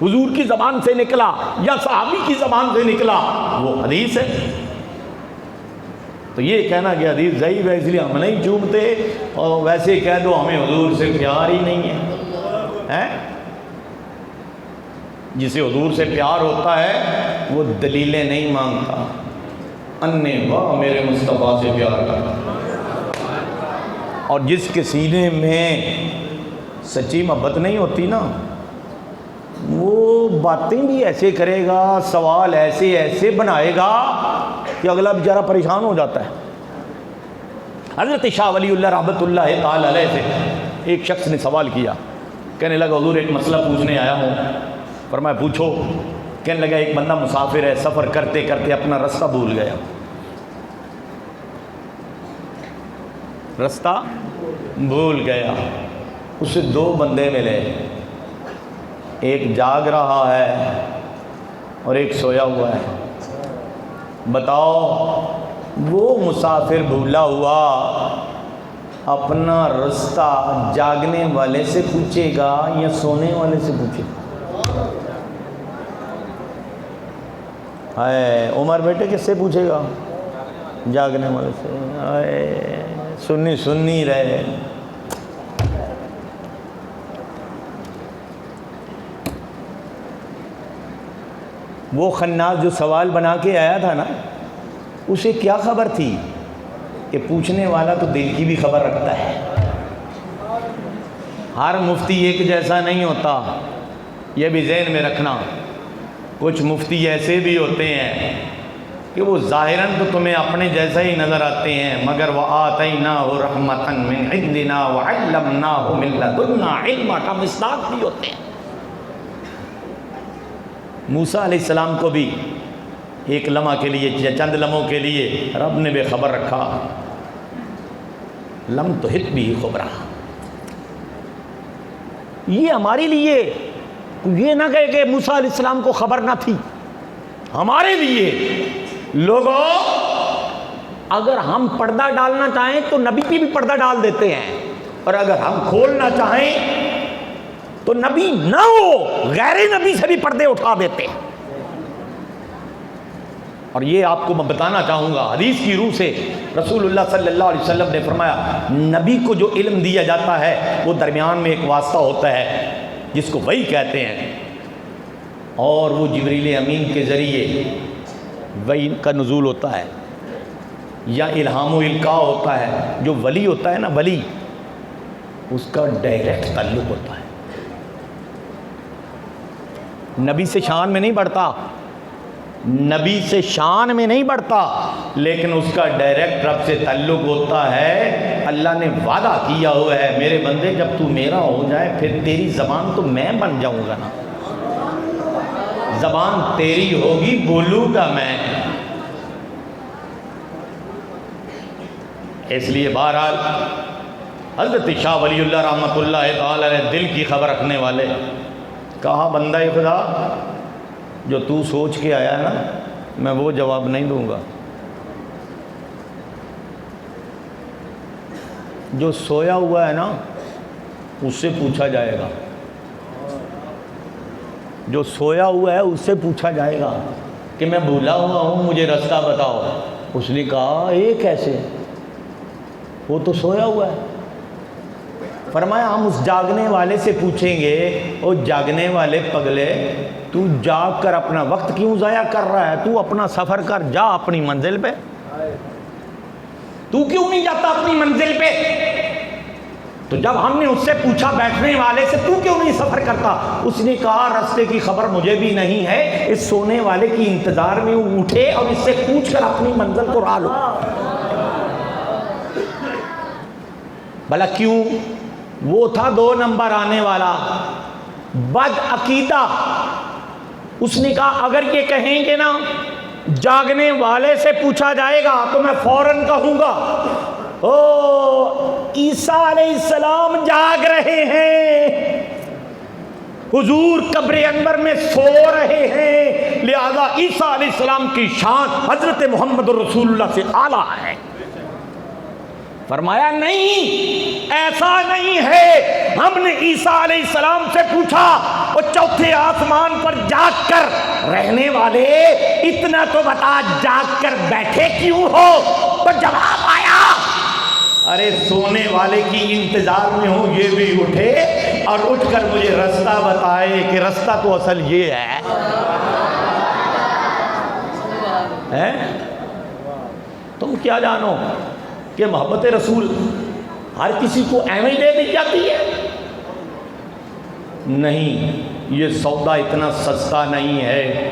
حضور کی زبان سے نکلا یا صحابی کی زبان سے نکلا وہ حدیث ہے۔ تو یہ کہنا کہ حدیث ضعیف ہے اس لیے ہم نہیں چومتے، اور ویسے کہہ دو ہمیں حضور سے پیار ہی نہیں ہے۔ جسے حضور سے پیار ہوتا ہے وہ دلیلیں نہیں مانگتا، انے واہ میرے مصطفیٰ سے پیار کرتا۔ اور جس کے سینے میں سچی محبت نہیں ہوتی نا، وہ باتیں بھی ایسے کرے گا، سوال ایسے بنائے گا کہ اگلا بیچارہ پریشان ہو جاتا ہے۔ حضرت شاہ ولی اللہ رحمۃ اللہ تعالی علیہ سے ایک شخص نے سوال کیا، کہنے لگا حضور ایک مسئلہ پوچھنے آیا ہوں۔ فرمایا پوچھو۔ کہنے لگا ایک بندہ مسافر ہے، سفر کرتے کرتے اپنا رستہ بھول گیا، رستہ بھول گیا، اسے دو بندے ملے، ایک جاگ رہا ہے اور ایک سویا ہوا ہے۔ بتاؤ وہ مسافر بھولا ہوا اپنا رستہ جاگنے والے سے پوچھے گا یا سونے والے سے پوچھے گا؟ عمر بیٹے کس سے پوچھے گا؟ جاگنے والے سے۔ سنی رہے۔ وہ خناس جو سوال بنا کے آیا تھا نا، اسے کیا خبر تھی کہ پوچھنے والا تو دل کی بھی خبر رکھتا ہے۔ ہر مفتی ایک جیسا نہیں ہوتا، یہ بھی ذہن میں رکھنا۔ کچھ مفتی ایسے بھی ہوتے ہیں کہ وہ ظاہراً تو تمہیں اپنے جیسا ہی نظر آتے ہیں، مگر وَآتَيْنَاهُ رَحْمَةً مِّنْ عِنْدِنَا وَعَلَّمْنَاهُ مِن لَّدُنَّا عِلْمًا کا مصداق بھی ہوتے ہیں۔ موسیٰ علیہ السلام کو بھی ایک لمحہ کے لیے یا چند لمحوں کے لیے رب نے بے خبر رکھا، لم تحط بھی خبرا۔ یہ ہمارے لیے یہ نہ کہے کہ موسیٰ علیہ السلام کو خبر نہ تھی، ہمارے لیے لوگوں اگر ہم پردہ ڈالنا چاہیں تو نبی پہ بھی پردہ ڈال دیتے ہیں، اور اگر ہم کھولنا چاہیں تو نبی نہ ہو غیر نبی سے بھی پردے اٹھا دیتے ہیں۔ اور یہ آپ کو میں بتانا چاہوں گا حدیث کی روح سے، رسول اللہ صلی اللہ علیہ وسلم نے فرمایا نبی کو جو علم دیا جاتا ہے وہ درمیان میں ایک واسطہ ہوتا ہے جس کو وحی کہتے ہیں، اور وہ جبریل امین کے ذریعے وحی کا نزول ہوتا ہے، یا الہام و القاء ہوتا ہے۔ جو ولی ہوتا ہے نا، ولی، اس کا ڈائریکٹ تعلق ہوتا ہے، نبی سے شان میں نہیں بڑھتا، نبی سے شان میں نہیں بڑھتا، لیکن اس کا ڈائریکٹ رب سے تعلق ہوتا ہے۔ اللہ نے وعدہ کیا ہوا ہے میرے بندے جب تو میرا ہو جائے پھر تیری زبان تو میں بن جاؤں گا نا، زبان تیری ہوگی بولوں گا میں۔ اس لیے بہرحال حضرت شاہ ولی اللہ رحمۃ اللہ تعالی علیہ دل کی خبر رکھنے والے، کہا بندہ خدا جو تو سوچ کے آیا ہے نا، میں وہ جواب نہیں دوں گا، جو سویا ہوا ہے نا اس سے پوچھا جائے گا، جو سویا ہوا ہے اس سے پوچھا جائے گا کہ میں بھولا ہوا ہوں مجھے رستہ بتاؤ۔ اس نے کہا یہ کیسے، وہ تو سویا ہوا ہے۔ فرمایا ہم اس جاگنے والے سے پوچھیں گے، او جاگنے والے پگلے تو جاگ کر اپنا وقت کیوں ضائع کر رہا ہے، تو اپنا سفر کر، جا اپنی منزل پہ، تو کیوں نہیں جاتا اپنی منزل پہ؟ تو جب ہم نے اس سے پوچھا بیٹھنے والے سے تو کیوں نہیں سفر کرتا، اس نے کہا رستے کی خبر مجھے بھی نہیں ہے، اس سونے والے کی انتظار میں اٹھے اور اس سے پوچھ کر اپنی منزل کو راہ لو۔ بھلا کیوں؟ وہ تھا 2 نمبر آنے والا، بد عقیدہ، اس نے کہا اگر یہ کہیں گے نا جاگنے والے سے پوچھا جائے گا تو میں فوراً کہوں گا او عیسیٰ علیہ السلام جاگ رہے ہیں، حضور قبر انور میں سو رہے ہیں، لہذا عیسیٰ علیہ السلام کی شان حضرت محمد رسول اللہ سے اعلیٰ ہے۔ فرمایا نہیں، ایسا نہیں ہے، ہم نے عیسیٰ علیہ السلام سے پوچھا وہ چوتھے آسمان پر جاگ کر رہنے والے اتنا تو بتا جاگ کر بیٹھے کیوں ہو؟ تو جواب آیا ارے سونے والے کی انتظار میں ہوں، یہ بھی اٹھے اور اٹھ کر مجھے رستہ بتائے کہ رستہ تو اصل یہ ہے۔ تم کیا جانو کہ محبت رسول ہر کسی کو ایویں دے دی جاتی ہے؟ نہیں، یہ سودا اتنا سستا نہیں ہے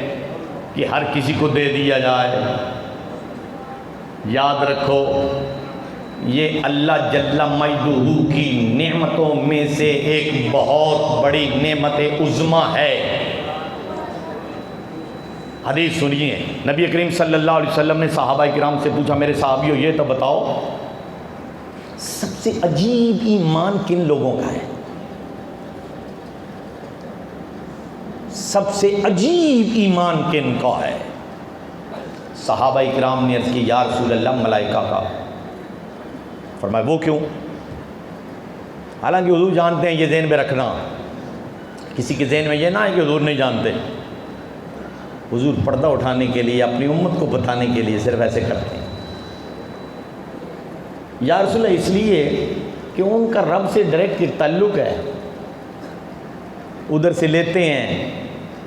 کہ ہر کسی کو دے دیا جائے۔ یاد رکھو یہ اللہ جل مجدہ کی نعمتوں میں سے ایک بہت بڑی نعمت عظمیٰ ہے۔ حدیث سنیے، نبی کریم صلی اللہ علیہ وسلم نے صحابہ کرام سے پوچھا میرے صحابیوں یہ تو بتاؤ سب سے عجیب ایمان کن لوگوں کا ہے؟ سب سے عجیب ایمان کن کا ہے؟ صحابہ کرام نے عرض کی یا رسول اللہ ملائکہ کا۔ فرمایا وہ کیوں؟ حالانکہ حضور جانتے ہیں، یہ ذہن میں رکھنا، کسی کے ذہن میں یہ نہ ہے کہ حضور نہیں جانتے۔ حضور پردہ اٹھانے کے لیے اپنی امت کو بتانے کے لیے صرف ایسے کرتے ہیں۔ یا رسول اللہ اس لیے کہ ان کا رب سے ڈائریکٹ ایک تعلق ہے، ادھر سے لیتے ہیں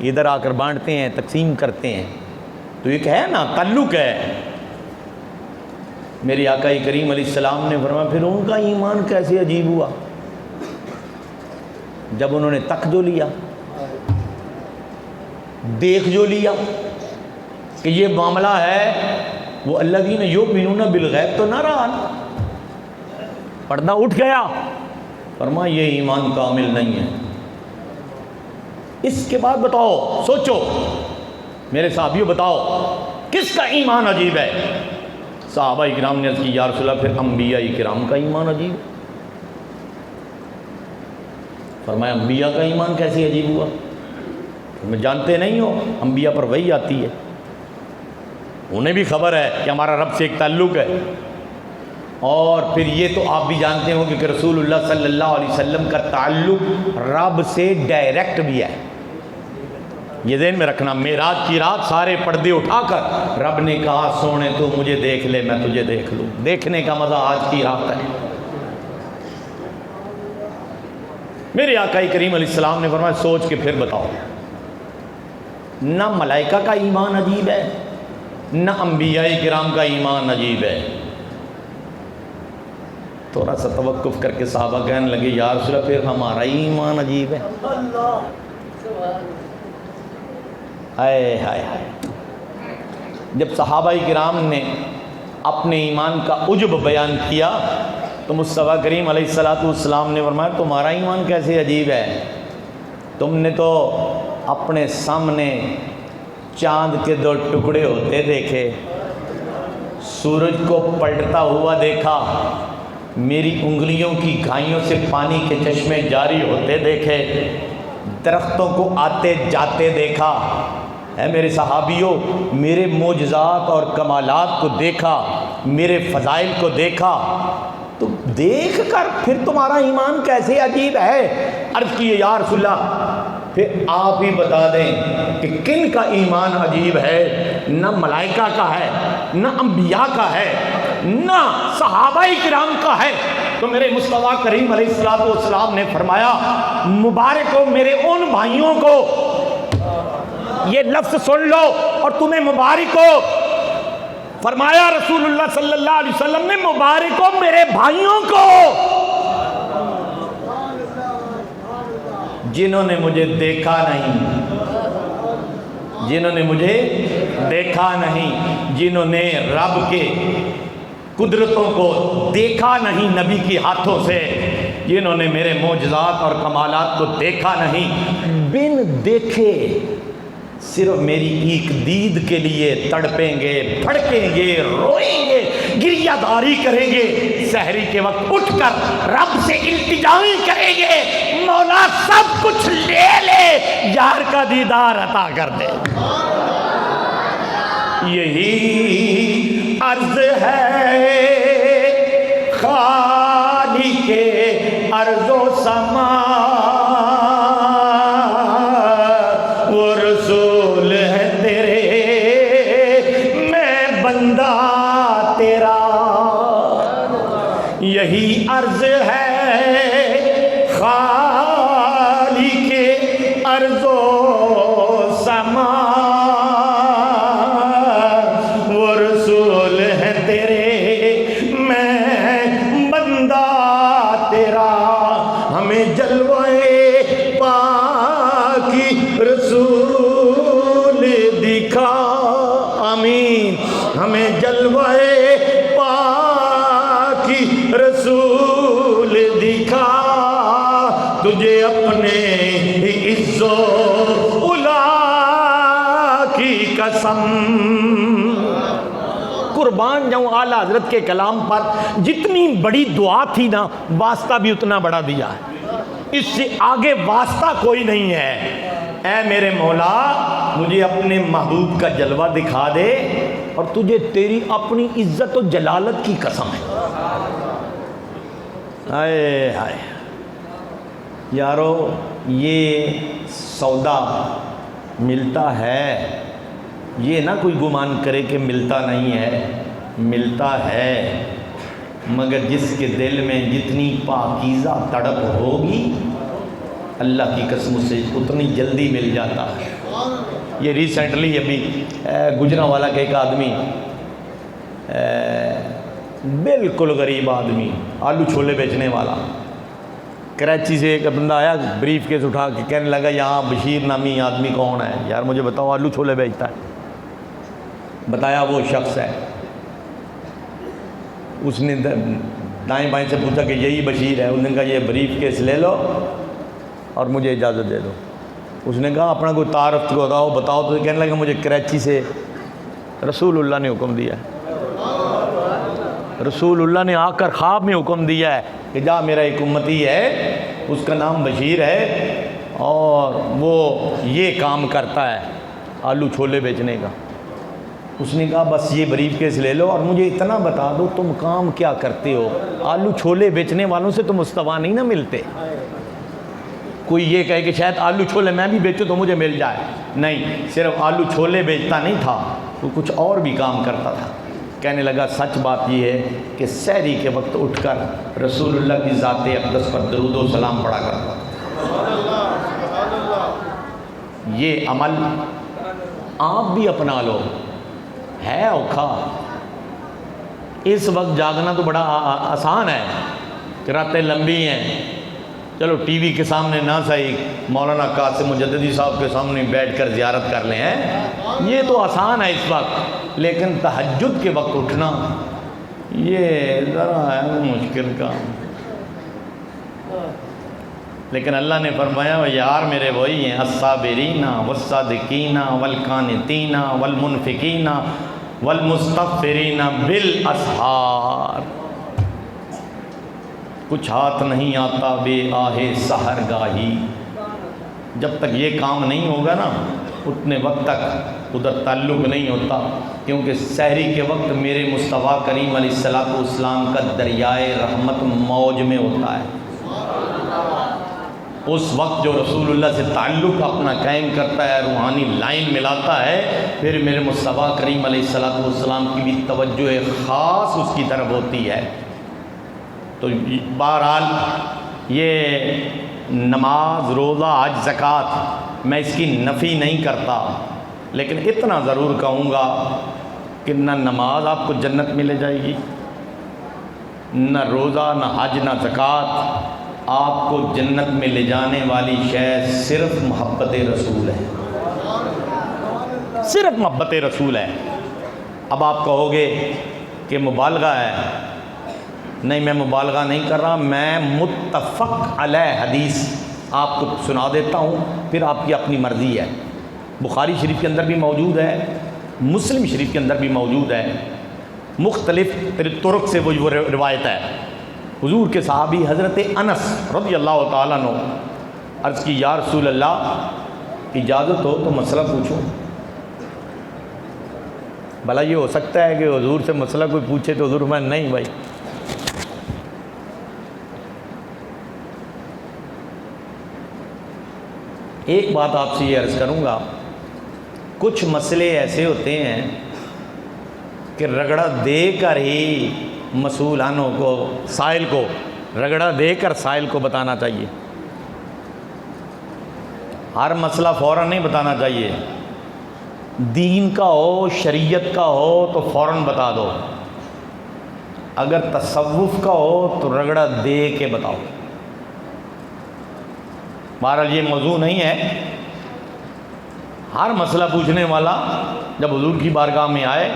ادھر آ کر بانٹتے ہیں، تقسیم کرتے ہیں، تو ایک ہے نا تعلق ہے۔ میری آقا کریم علیہ السلام نے فرمایا پھر ان کا ایمان کیسے عجیب ہوا؟ جب انہوں نے تک جو لیا، دیکھ جو لیا کہ یہ معاملہ ہے، وہ الذین یؤمنون بالغیب تو نہ رہا، پردہ اٹھ گیا، فرمایا یہ ایمان کامل نہیں ہے۔ اس کے بعد بتاؤ، سوچو میرے صحابیوں، بتاؤ کس کا ایمان عجیب ہے؟ صحابہ کرام نے عرض کی یا رسول اللہ پھر انبیاء کرام کا ایمان عجیب۔ فرمایا انبیاء کا ایمان کیسے عجیب ہوا؟ تمہیں جانتے نہیں ہو انبیاء پر وحی آتی ہے، انہیں بھی خبر ہے کہ ہمارا رب سے ایک تعلق ہے، اور پھر یہ تو آپ بھی جانتے ہوں کہ رسول اللہ صلی اللہ علیہ وسلم کا تعلق رب سے ڈائریکٹ بھی ہے۔ یہ ذہن میں رکھنا، معراج کی رات سارے پردے اٹھا کر رب نے کہا سونے تو مجھے دیکھ لے میں تجھے دیکھ لوں۔ دیکھنے کا مزہ آج کی رات ہے۔ میرے آقا کریم علیہ السلام نے فرمایا سوچ کے پھر بتاؤ، نہ ملائکہ کا ایمان عجیب ہے، نہ انبیاء کرام کا ایمان عجیب ہے۔ تھوڑا سا توقف کر کے صحابہ کہنے لگے یا رسول اللہ پھر ہمارا ہی ایمان عجیب ہے۔ ہائے ہائے ہائے۔ جب صحابہ کرام نے اپنے ایمان کا عجب بیان کیا تو مصطفیٰ کریم علیہ السلام نے فرمایا تمہارا ایمان کیسے عجیب ہے؟ تم نے تو اپنے سامنے چاند کے دو ٹکڑے ہوتے دیکھے، سورج کو پلٹتا ہوا دیکھا، میری انگلیوں کی گھائیوں سے پانی کے چشمے جاری ہوتے دیکھے، درختوں کو آتے جاتے دیکھا۔ اے میرے صحابیوں، میرے معجزات اور کمالات کو دیکھا، میرے فضائل کو دیکھا، تو دیکھ کر پھر تمہارا ایمان کیسے عجیب ہے؟ عرض کیے یا رسول اللہ پھر آپ ہی بتا دیں کہ کن کا ایمان عجیب ہے؟ نہ ملائکہ کا ہے، نہ انبیاء کا ہے، نہ صحابہ کرام کا ہے۔ تو میرے مصطفیٰ کریم علیہ السلام نے فرمایا مبارک ہو میرے ان بھائیوں کو، یہ لفظ سن لو اور تمہیں مبارک ہو۔ فرمایا رسول اللہ صلی اللہ علیہ وسلم نے مبارک ہو میرے بھائیوں کو جنہوں نے مجھے دیکھا نہیں، جنہوں نے مجھے دیکھا نہیں، جنہوں نے رب کے قدرتوں کو دیکھا نہیں نبی کی ہاتھوں سے، جنہوں نے میرے معجزات اور کمالات کو دیکھا نہیں، بن دیکھے صرف میری ایک دید کے لیے تڑپیں گے، پھڑکیں گے، روئیں گے، گریہ داری کریں گے، سحری کے وقت اٹھ کر رب سے التجائی کریں گے، مولا سب کچھ لے لے، یار کا دیدار عطا کر دے۔ یہی عرض ہے خالق ارض و سما، وہ رسول ہے تیرے، میں بندہ تیرا۔ یہی عرض ہے خالق ارض و سما، وہ رسول ہے تیرے، میں بندہ تیرا۔ ہمیں جلوے پاکی رسول دکھا، آمین۔ ہمیں جلوے پاکی رسول دکھا، تجھے اپنے عز و علا کی قسم۔ قربان جاؤں اعلیٰ حضرت کے کلام پر، جتنی بڑی دعا تھی نا، واسطہ بھی اتنا بڑا دیا ہے، اس سے آگے واسطہ کوئی نہیں ہے۔ اے میرے مولا، مجھے اپنے محبوب کا جلوہ دکھا دے، اور تجھے تیری اپنی عزت و جلالت کی قسم ہے۔ ہائے ہائے یارو، یہ سودا ملتا ہے، یہ نہ کوئی گمان کرے کہ ملتا نہیں ہے، ملتا ہے، مگر جس کے دل میں جتنی پاکیزہ تڑپ ہوگی، اللہ کی قسم سے اتنی جلدی مل جاتا ہے۔ یہ ریسنٹلی ابھی گجرانوالہ کا ایک آدمی، بالکل غریب آدمی، آلو چھولے بیچنے والا، کراچی سے ایک بندہ آیا بریف کیس اٹھا کے، کہنے لگا یہاں بشیر نامی آدمی کون ہے یار، مجھے بتاؤ، آلو چھولے بیچتا ہے۔ بتایا وہ شخص ہے، اس نے دائیں بائیں سے پوچھا کہ یہی بشیر ہے، انہوں نے کہا یہ بریف کیس لے لو اور مجھے اجازت دے دو۔ اس نے کہا اپنا کوئی تعارف بتاؤ، تو کہنے لگا مجھے کراچی سے رسول اللہ نے حکم دیا ہے، رسول اللہ نے آ کر خواب میں حکم دیا ہے کہ جا، میرا ایک امتی ہے، اس کا نام بشیر ہے، اور وہ یہ کام کرتا ہے آلو چھولے بیچنے کا۔ اس نے کہا بس یہ بریف کیس لے لو اور مجھے اتنا بتا دو تم کام کیا کرتے ہو۔ آلو چھولے بیچنے والوں سے تو مستویٰ نہیں نہ ملتے، کوئی یہ کہے کہ شاید آلو چھولے میں بھی بیچوں تو مجھے مل جائے، نہیں، صرف آلو چھولے بیچتا نہیں تھا، وہ کچھ اور بھی کام کرتا تھا۔ کہنے لگا سچ بات یہ ہے کہ سحری کے وقت اٹھ کر رسول اللہ کی ذات اقدس پر درود و سلام پڑھا کرتا تھا۔ یہ عمل آپ بھی اپنا لو، ہے اوکھا۔ اس وقت جاگنا تو بڑا آسان ہے کہ راتیں لمبی ہیں، چلو ٹی وی کے سامنے نہ صحیح، مولانا قاسم مجددی صاحب کے سامنے بیٹھ کر زیارت کر لیں، یہ تو آسان ہے اس وقت، لیکن تہجد کے وقت اٹھنا یہ ذرا ہے مشکل کام۔ لیکن اللہ نے فرمایا وہ یار میرے وہی ہیں، الصابرین والصادقین والقانتین والمنفقین والمستغفرین بالاسحار۔ کچھ ہاتھ نہیں آتا بے آہ سحر گاہی۔ جب تک یہ کام نہیں ہوگا نا، اتنے وقت تک ادھر تعلق نہیں ہوتا، کیونکہ سحری کے وقت میرے مصطفیٰ کریم علیہ الصلوۃ والسلام کا دریائے رحمت موج میں ہوتا ہے۔ اس وقت جو رسول اللہ سے تعلق اپنا قائم کرتا ہے، روحانی لائن ملاتا ہے، پھر میرے مصطفیٰ کریم علیہ الصلوۃ والسلام کی بھی توجہ خاص اس کی طرف ہوتی ہے۔ تو بہرحال یہ نماز، روزہ، حج، زکوٰۃ، میں اس کی نفی نہیں کرتا، لیکن اتنا ضرور کہوں گا کہ نہ نماز آپ کو جنت میں لے جائے گی، نہ روزہ، نہ حج، نہ زکوٰۃ۔ آپ کو جنت میں لے جانے والی شے صرف محبت رسول ہے، صرف محبت رسول ہے۔ اب آپ کہو گے کہ مبالغہ ہے، نہیں، میں مبالغہ نہیں کر رہا، میں متفق علیہ حدیث آپ کو سنا دیتا ہوں، پھر آپ کی اپنی مرضی ہے۔ بخاری شریف کے اندر بھی موجود ہے، مسلم شریف کے اندر بھی موجود ہے، مختلف طرق سے وہ روایت ہے۔ حضور کے صحابی حضرت انس رضی اللہ تعالیٰ عنہ عرض کی یا رسول اللہ اجازت ہو تو مسئلہ پوچھوں۔ بھلا یہ ہو سکتا ہے کہ حضور سے مسئلہ کوئی پوچھے تو حضور میں نہیں بھائی، ایک بات آپ سے یہ عرض کروں گا، کچھ مسئلے ایسے ہوتے ہیں کہ رگڑا دے کر ہی مسئولانوں کو، سائل کو رگڑا دے کر سائل کو بتانا چاہیے، ہر مسئلہ فوراً نہیں بتانا چاہیے۔ دین کا ہو، شریعت کا ہو تو فوراً بتا دو، اگر تصوف کا ہو تو رگڑا دے کے بتاؤ۔ بہرحال یہ موضوع نہیں ہے۔ ہر مسئلہ پوچھنے والا جب حضور کی بارگاہ میں آئے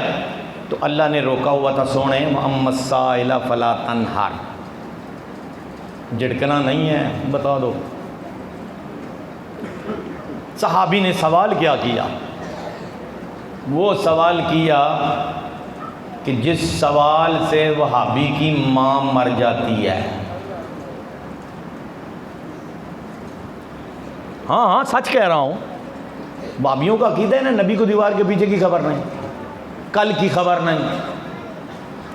تو اللہ نے روکا ہوا تھا، سونے وَأَمَّا السَّائِلَ فَلَا تَنْهَرْ، جھڑکنا نہیں ہے، بتا دو۔ صحابی نے سوال کیا کیا؟ وہ سوال کیا کہ جس سوال سے وہابی کی ماں مر جاتی ہے۔ ہاں ہاں سچ کہہ رہا ہوں، وہابیوں کا عقیدہ ہے نا نبی کو دیوار کے پیچھے کی خبر نہیں، کل کی خبر نہیں۔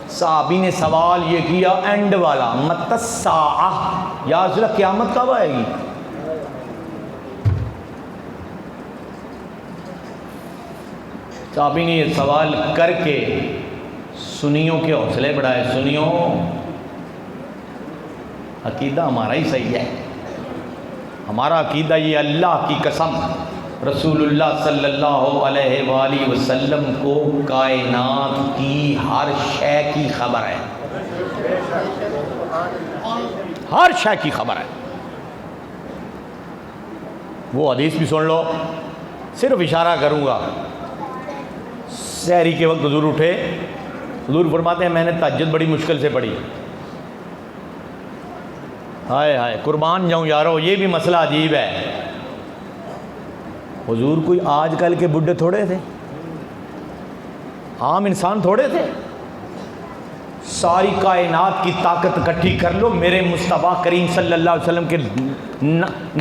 صحابی نے سوال یہ کیا اینڈ والا، متی الساعہ، یا رسول اللہ قیامت کب آئے گی؟ صحابی نے یہ سوال کر کے سنیوں کے حوصلے بڑھائے، سنیوں عقیدہ ہمارا ہی صحیح ہے، ہمارا عقیدہ یہ اللہ کی قسم رسول اللہ صلی اللہ علیہ وآلہ وسلم کو کائنات کی ہر شے کی خبر ہے، ہر شے کی خبر ہے۔ وہ حدیث بھی سن لو، صرف اشارہ کروں گا۔ سحری کے وقت حضور اٹھے، حضور فرماتے ہیں میں نے تہجد بڑی مشکل سے پڑھی، ہائے ہائے قربان جاؤں یارو، یہ بھی مسئلہ عجیب ہے۔ حضور کوئی آج کل کے بڈھے تھوڑے تھے، عام انسان تھوڑے تھے، ساری کائنات کی طاقت اکٹھی کر لو، میرے مصطفیٰ کریم صلی اللہ علیہ وسلم کے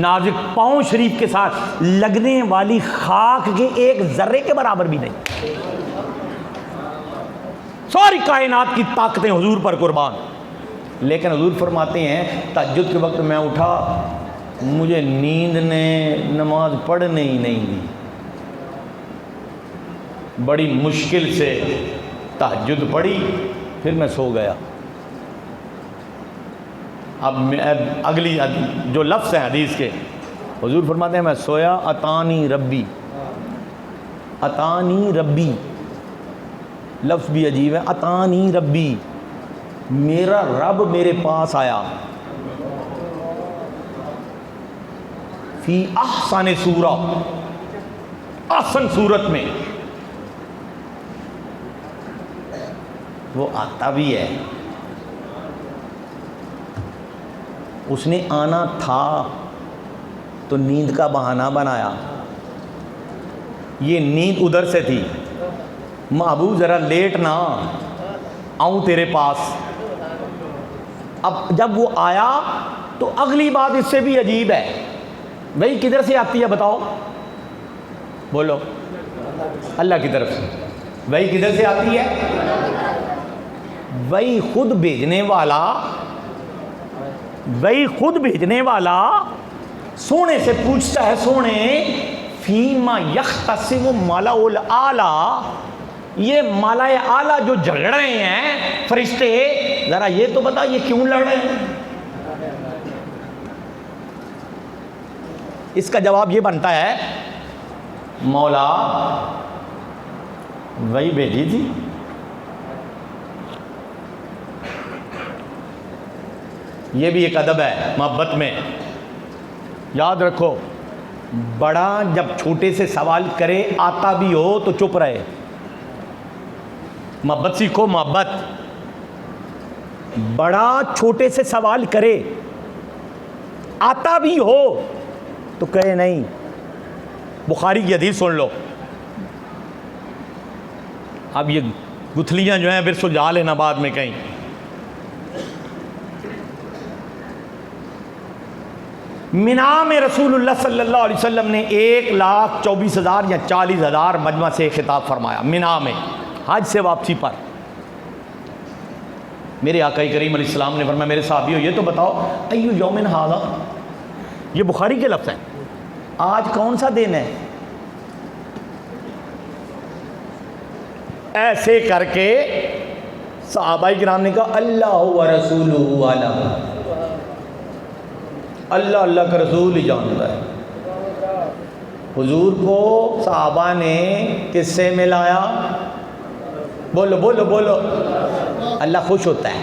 نازک پاؤں شریف کے ساتھ لگنے والی خاک کے ایک ذرے کے برابر بھی نہیں، ساری کائنات کی طاقتیں حضور پر قربان۔ لیکن حضور فرماتے ہیں تہجد کے وقت میں اٹھا، مجھے نیند نے نماز پڑھنے ہی نہیں دی، بڑی مشکل سے تہجد پڑھی، پھر میں سو گیا۔ اب اگلی جو لفظ ہیں حدیث کے، حضور فرماتے ہیں میں سویا، اتانی ربی، اتانی ربی، لفظ بھی عجیب ہے، اتانی ربی، میرا رب میرے پاس آیا، فی احسن صورہ، احسن صورت میں، وہ آتا بھی ہے، اس نے آنا تھا تو نیند کا بہانہ بنایا، یہ نیند ادھر سے تھی، محبوب ذرا لیٹ نہ آؤں تیرے پاس۔ اب جب وہ آیا تو اگلی بات اس سے بھی عجیب ہے، وہی کدھر سے آتی ہے بتاؤ، بولو، اللہ کی طرف سے۔ وہی کدھر سے آتی ہے؟ وہی خود بھیجنے والا، وہی خود بھیجنے والا سونے سے پوچھتا ہے، سونے فیما یختصم ملأ الاعلی، یہ مالا اعلیٰ جو جھگڑ رہے ہیں فرشتے، ذرا یہ تو بتا یہ کیوں لڑ رہے ہیں؟ اس کا جواب یہ بنتا ہے مولا وہی بھیجی تھی، یہ بھی ایک ادب ہے محبت میں، یاد رکھو، بڑا جب چھوٹے سے سوال کرے آتا بھی ہو تو چپ رہے، محبت سیکھو، محبت۔ بڑا چھوٹے سے سوال کرے آتا بھی ہو تو کہے نہیں، بخاری کی حدیث سن لو. اب یہ گتھلیاں جو ہیں پھر سلجھا لینا بعد میں کہیں. مینا میں رسول اللہ صلی اللہ علیہ وسلم نے 1,24,000 یا 40,000 مجمع سے خطاب فرمایا مینا میں حج سے واپسی پر. میرے آقا کریم علیہ السلام نے فرمایا میرے صحابیو یہ تو بتاؤ ایو یومن ھذا، یہ بخاری کے لفظ ہیں، آج کون سا دن ہے؟ ایسے کر کے صحابہ کرام نے کہا اللہ و رسولہ عالم، اللہ اللہ کا رسول ہی جانتا ہے. حضور کو صحابہ نے کس سے ملایا؟ بولو بولو بولو. اللہ خوش ہوتا ہے.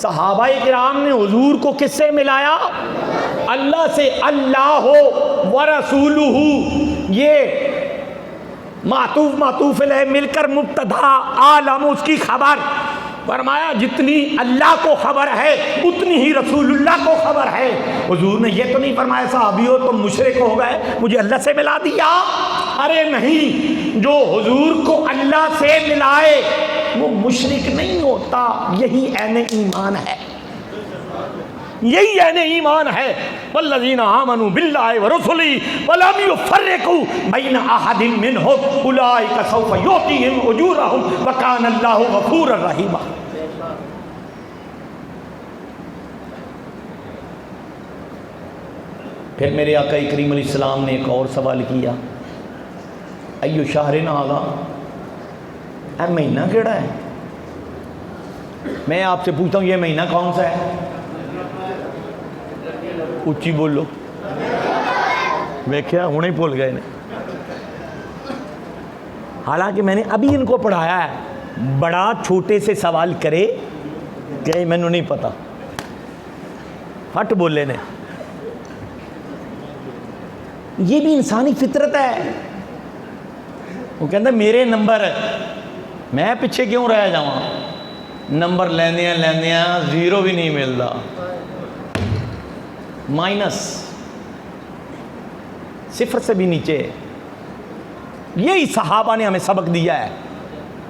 صحابہ کرام نے حضور کو کس سے ملایا؟ اللہ سے. اللہ و رسولہ، یہ معطوف علیہ مل کر مبتدا عالم اس کی خبر. فرمایا جتنی اللہ کو خبر ہے اتنی ہی رسول اللہ کو خبر ہے. حضور نے یہ تو نہیں فرمایا صحابیوں تم مشرک ہو گئے مجھے اللہ سے ملا دیا. ارے نہیں، جو حضور کو اللہ سے ملائے وہ مشرک نہیں ہوتا. یہی عین ایمان ہے، یہی عین ایمان ہے. والذین آمنوا باللہ ورسلہ ولم یفرقوا بین احد منہم اولئک سوف یؤتیہم اجورہم وکان اللہ غفورا رحیما. پھر میرے آقا کریم علیہ السلام نے ایک اور سوال کیا، ایو شہر ھذا، اے مہینہ کیڑا ہے؟ میں آپ سے پوچھتا ہوں یہ مہینہ کون سا ہے؟ اچھی بولو. دیکھیا ہونے ہی بھول گئے. حالانکہ میں نے ابھی ان کو پڑھایا ہے، بڑا چھوٹے سے سوال کرے کہ میں نے نہیں پتا، ہٹ بولے نے. یہ بھی انسانی فطرت ہے. وہ کہتا ہے میرے نمبر میں پیچھے کیوں رہ جاؤں، نمبر لیندیاں زیرو بھی نہیں ملتا، مائنس، صفر سے بھی نیچے. یہی صحابہ نے ہمیں سبق دیا ہے.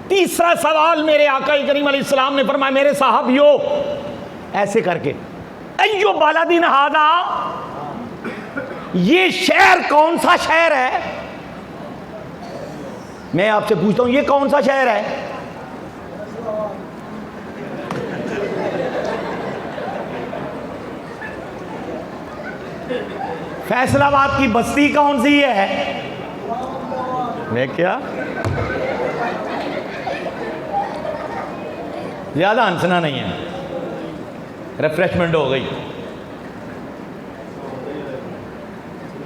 تیسرا سوال میرے آقا کریم علیہ السلام نے فرمایا میرے صحابیو ایسے کر کے ایو بلدن ھذا، یہ شہر کون سا شہر ہے؟ میں آپ سے پوچھتا ہوں یہ کون سا شہر ہے؟ فیصل آباد کی بستی کون سی ہے؟ میں کیا زیادہ ہنسنا نہیں ہے، ریفریشمنٹ ہو گئی.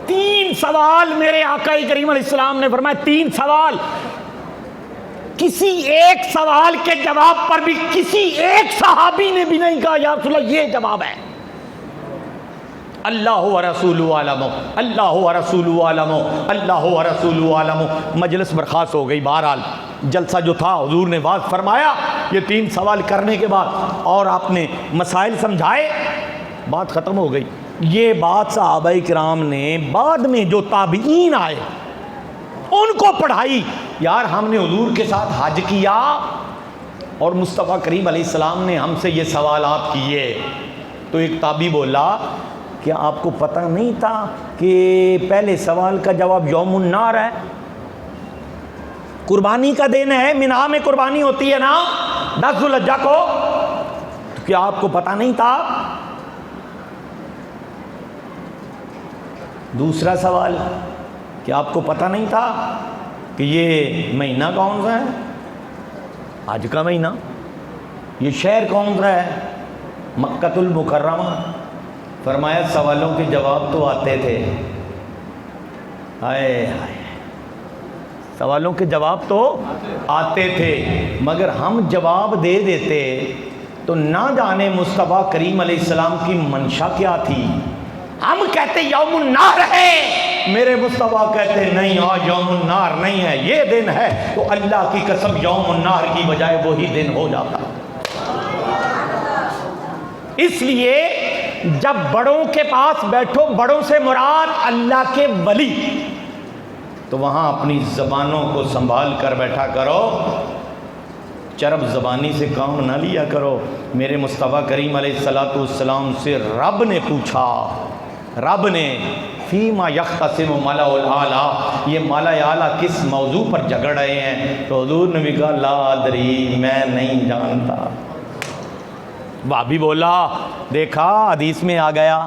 3 سوال میرے آقا کریم علیہ السلام نے فرمایا، 3 سوال. کسی ایک سوال کے جواب پر بھی کسی ایک صحابی نے بھی نہیں کہا یا رسول اللہ یہ جواب ہے. اللہ و رسول عالم، اللہ و رسول عالم، اللہ و رسول عالم. مجلس برخاست ہو گئی. بہرحال جلسہ جو تھا حضور نے واضح فرمایا. یہ 3 سوال کرنے کے بعد اور آپ نے مسائل سمجھائے، بات ختم ہو گئی. یہ بات صحابہ کرام نے بعد میں جو تابعین آئے ان کو پڑھائی. یار ہم نے حضور کے ساتھ حج کیا اور مصطفیٰ کریم علیہ السلام نے ہم سے یہ سوالات کیے. تو ایک تابعی بولا کہ آپ کو پتہ نہیں تھا کہ پہلے سوال کا جواب یوم النار ہے، قربانی کا دن ہے، مینا میں قربانی ہوتی ہے نا 10 ذوالحجہ کو، تو کیا آپ کو پتہ نہیں تھا؟ دوسرا سوال، کیا آپ کو پتہ نہیں تھا کہ یہ مہینہ کون سا ہے؟ حج کا مہینہ. یہ شہر کون سا ہے؟ مکۃ المکرمہ. فرمایا سوالوں کے جواب تو آتے تھے. ہائے ہائے، سوالوں کے جواب تو آتے تھے مگر ہم جواب دے دیتے تو نہ جانے مصطفیٰ کریم علیہ السلام کی منشا کیا تھی. ہم کہتے یوم النار ہے، میرے مصطفیٰ کہتے نہیں آج یوم النار نہیں ہے یہ دن ہے. تو اللہ کی قسم یوم النار کی بجائے وہی دن ہو جاتا. اس لیے جب بڑوں کے پاس بیٹھو، بڑوں سے مراد اللہ کے ولی، تو وہاں اپنی زبانوں کو سنبھال کر بیٹھا کرو، چرب زبانی سے کام نہ لیا کرو۔ میرے مصطفیٰ کریم علیہ السلام سے رب نے پوچھا، رب نے فیما یختصم ملأ الاعلیٰ، یہ ملأ اعلیٰ کس موضوع پر جھگڑ رہے ہیں؟ تو حضور نے بھی کہا لا ادری، میں نہیں جانتا۔ بابی بولا دیکھا حدیث میں آ گیا،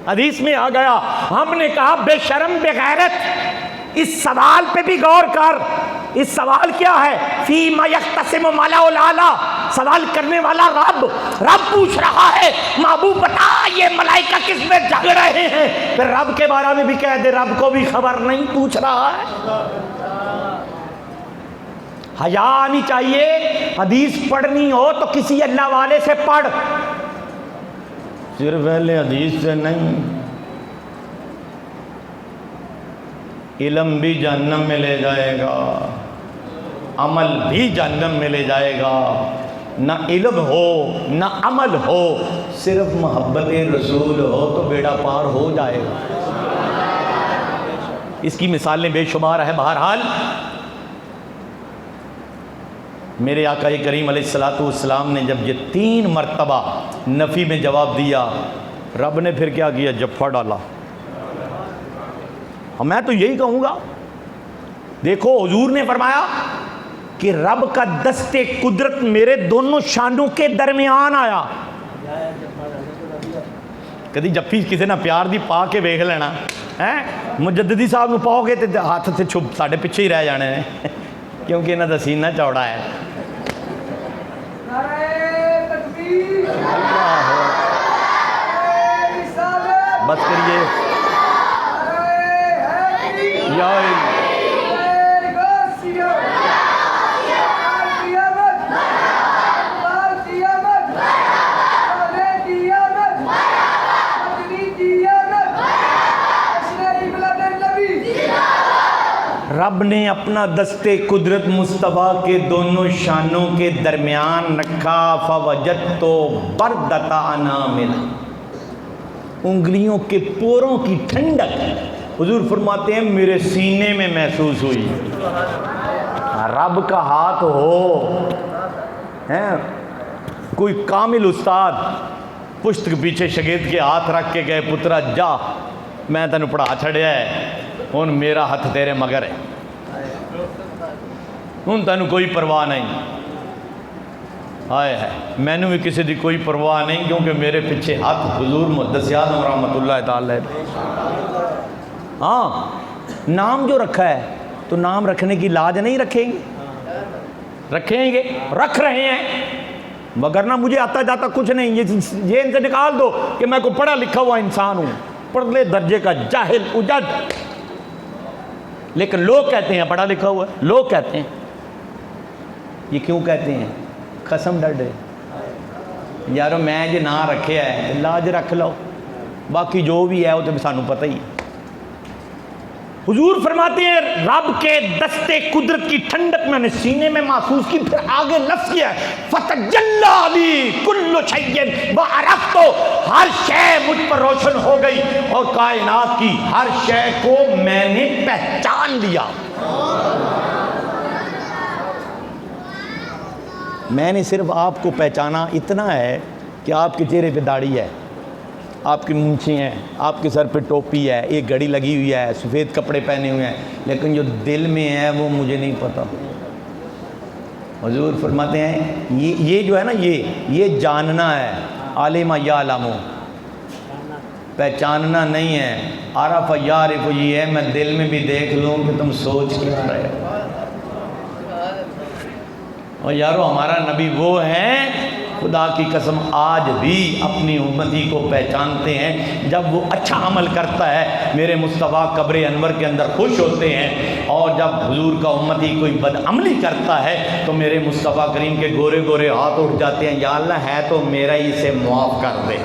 حدیث میں آ گیا۔ ہم نے کہا بے شرم بے غیرت، اس سوال پہ بھی غور کر۔ اس سوال کیا ہے؟ فیما یختصم ملأ الاعلیٰ، سوال کرنے والا رب پوچھ رہا ہے محبوب بتا یہ ملائکہ کس میں جھگڑ رہے ہیں؟ پھر رب کے بارے میں بھی کہہ دے رب کو بھی خبر نہیں، پوچھ رہا ہے۔ حیا آنی چاہیے، حدیث پڑھنی ہو تو کسی اللہ والے سے پڑھ، صرف اہل حدیث سے نہیں۔ علم بھی جہنم میں لے جائے گا، عمل بھی جہنم میں لے جائے گا۔ نہ علم ہو نہ عمل ہو، صرف محبت رسول ہو تو بیڑا پار ہو جائے گا۔ اس کی مثالیں بے شمار ہے۔ بہرحال میرے آقا کریم علیہ السلام نے جب یہ 3 مرتبہ نفی میں جواب دیا، رب نے پھر کیا کیا؟ جفا ڈالا۔ میں تو یہی کہوں گا، دیکھو حضور نے فرمایا کہ رب کا دست قدرت میرے دونوں شانوں کے درمیان آیا۔ کدی جفی کسی نے پیار دی پا کے ویکھ لینا ہے، مجددی صاحب نو پاؤ گے تو ہاتھ سے چھپ ساڈے پیچھے ہی رہ جانے ہیں، کیونکہ انہاں دا سینہ چوڑا ہے۔ بس کریے یا رب نے اپنا دست قدرت مصطفیٰ کے دونوں شانوں کے درمیان رکھا، فوجدت بردۃ اناملہ، انگلیوں کے پوروں کی ٹھنڈک حضور فرماتے ہیں میرے سینے میں محسوس ہوئی۔ رب کا ہاتھ ہو، کوئی کامل استاد پشت کے پیچھے شاگرد کے ہاتھ رکھ کے گئے، پترا جا میں تینوں پڑھا چھڑیا ہے، ہن میرا ہاتھ تیرے مگر ہے، ہن تینوں کوئی پرواہ نہیں۔ آئے ہے مینوں بھی کسی دی کوئی پرواہ نہیں، کیونکہ میرے پیچھے ہاتھ حضور محدث اعظم رحمۃ اللہ تعالی۔ ہاں نام جو رکھا ہے تو نام رکھنے کی لاج نہیں رکھیں گے، رکھیں گے، رکھ رہے ہیں، وگرنہ مجھے آتا جاتا کچھ نہیں، یہ ان سے نکال دو کہ میں کوئی پڑھا لکھا ہوا انسان ہوں، پڑھلے درجے کا جاہل اجد، لیکن لوگ کہتے ہیں پڑھا لکھا ہوا ہے، لوگ کہتے ہیں۔ یہ کیوں کہتے ہیں؟ قسم ڈرے یارو میں جی نہ رکھے ہے لاج رکھ لو، باقی جو بھی ہے وہ تو سانوں پتہ ہی۔ حضور فرماتے ہیں رب کے دست قدرت کی ٹھنڈک میں نے سینے میں محسوس کی۔ پھر آگے لفظ کیا ہے فتجلی لی کل شیء وعرفت، ہر شے مجھ پر روشن ہو گئی اور کائنات کی ہر شے کو میں نے پہچان لیا۔ میں نے صرف آپ کو پہچانا اتنا ہے کہ آپ کے چہرے پہ داڑھی ہے، آپ کی مونچھیں ہیں، آپ کے سر پہ ٹوپی ہے، ایک گھڑی لگی ہوئی ہے، سفید کپڑے پہنے ہوئے ہیں، لیکن جو دل میں ہے وہ مجھے نہیں پتہ۔ حضور فرماتے ہیں یہ جو ہے نا یہ جاننا ہے، عالم یعلم، پہچاننا نہیں ہے۔ عرف یعرف یہ ہے میں دل میں بھی دیکھ لوں کہ تم سوچ کیا رہے ہو۔ اور یارو ہمارا نبی وہ ہیں خدا کی قسم آج بھی اپنی امتی کو پہچانتے ہیں، جب وہ اچھا عمل کرتا ہے میرے مصطفیٰ قبر انور کے اندر خوش ہوتے ہیں، اور جب حضور کا امتی کوئی بد عملی کرتا ہے تو میرے مصطفیٰ کریم کے گورے گورے ہاتھ اٹھ جاتے ہیں، یا اللہ ہے تو میرا ہی اسے معاف کر دے۔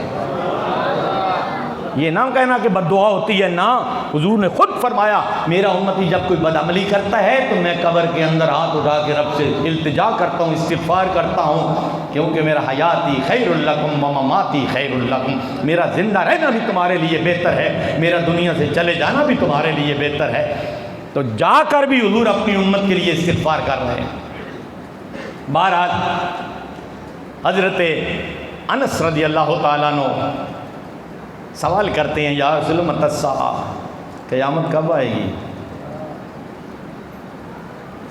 یہ نہ کہنا کہ بد دعا ہوتی ہے، نا، حضور نے خود فرمایا میرا امتی جب کوئی بدعملی کرتا ہے تو میں قبر کے اندر ہاتھ اٹھا کے رب سے التجا کرتا ہوں، استغفار کرتا ہوں، کیونکہ میرا حیاتی خیر لکم و مماتی خیر لکم، میرا زندہ رہنا بھی تمہارے لیے بہتر ہے، میرا دنیا سے چلے جانا بھی تمہارے لیے بہتر ہے۔ تو جا کر بھی حضور اپنی امت کے لیے استغفار کر رہے ہیں۔ بہرحال حضرت انس رضی اللہ تعالیٰ عنہ سوال کرتے ہیں، یا رسول اللہ متی الساعہ، قیامت کب آئے گی؟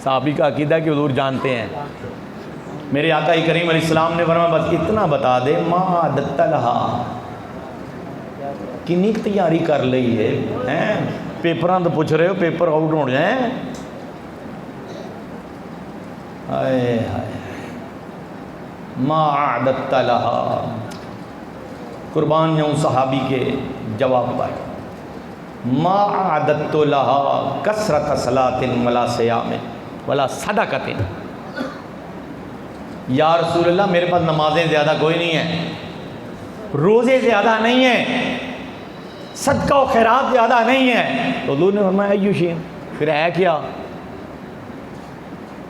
صحابی کا عقیدہ کہ حضور جانتے ہیں۔ میرے آقا کریم علیہ السلام نے فرمایا بس اتنا بتا دے، ما عدت لہا، کنی تیاری کر لی ہے، پیپراں تو پوچھ رہے ہو پیپر آؤٹ ہو جائیں۔ ہائے ہائے، ما عدت لہا، قربان جاؤں صحابی کے جواب پر، ما عدت لہا کثرت صلاۃ ولا صیام ولا صدقۃ، یا رسول اللہ میرے پاس نمازیں زیادہ کوئی نہیں ہیں، روزے زیادہ نہیں ہیں، صدقہ و خیرات زیادہ نہیں ہیں۔ تو حضور نے فرمایا ایو شیء، پھر ہے کیا؟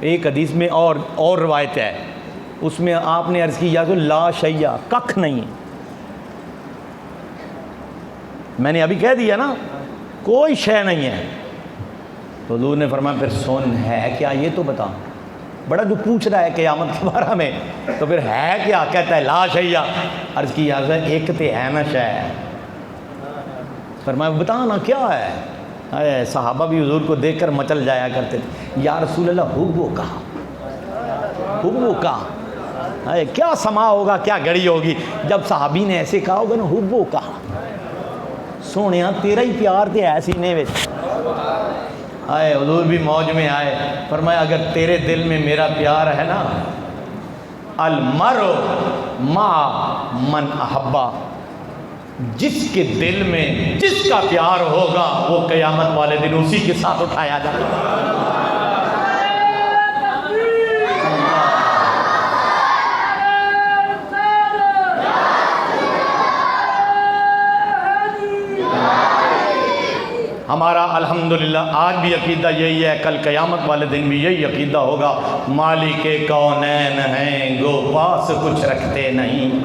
ایک حدیث میں اور روایت ہے، اس میں آپ نے عرض کی یا تو لا شیء، ککھ نہیں، میں نے ابھی کہہ دیا نا کوئی شے نہیں ہے۔ تو حضور نے فرمایا پھر سن ہے کیا یہ تو بتا، بڑا جو پوچھ رہا ہے قیامت کے بارے میں، تو پھر ہے کیا؟ کہتا ہے لا شیء۔ عرض کی یا ایک تے ہے نا شے، فرمایا بتانا کیا ہے؟ صحابہ بھی حضور کو دیکھ کر مچل جایا کرتے تھے، یا رسول اللہ حبو کا، حبو کا، کیا سما ہوگا کیا گھڑی ہوگی جب صحابی نے ایسے کہا ہوگا نا حبو کا، سونیا تیرا ہی پیار تے ہے سینے میں۔ آئے حضور بھی موج میں آئے، فرمایا اگر تیرے دل میں میرا پیار ہے نا، المرء مع من احبا، جس کے دل میں جس کا پیار ہوگا وہ قیامت والے دن اسی کے ساتھ اٹھایا جائے گا۔ ہمارا الحمدللہ آج بھی عقیدہ یہی ہے، کل قیامت والے دن بھی یہی عقیدہ ہوگا، مالک کونین ہیں گو پاس کچھ رکھتے نہیں،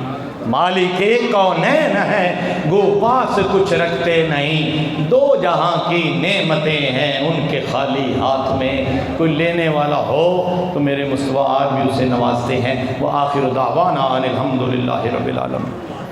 مالک کونین ہیں گو پاس کچھ رکھتے نہیں، دو جہاں کی نعمتیں ہیں ان کے خالی ہاتھ میں، کوئی لینے والا ہو تو میرے مصطفیٰ آج بھی اسے نوازتے ہیں۔ وآخر دعوانا ان الحمدللہ رب العالمین۔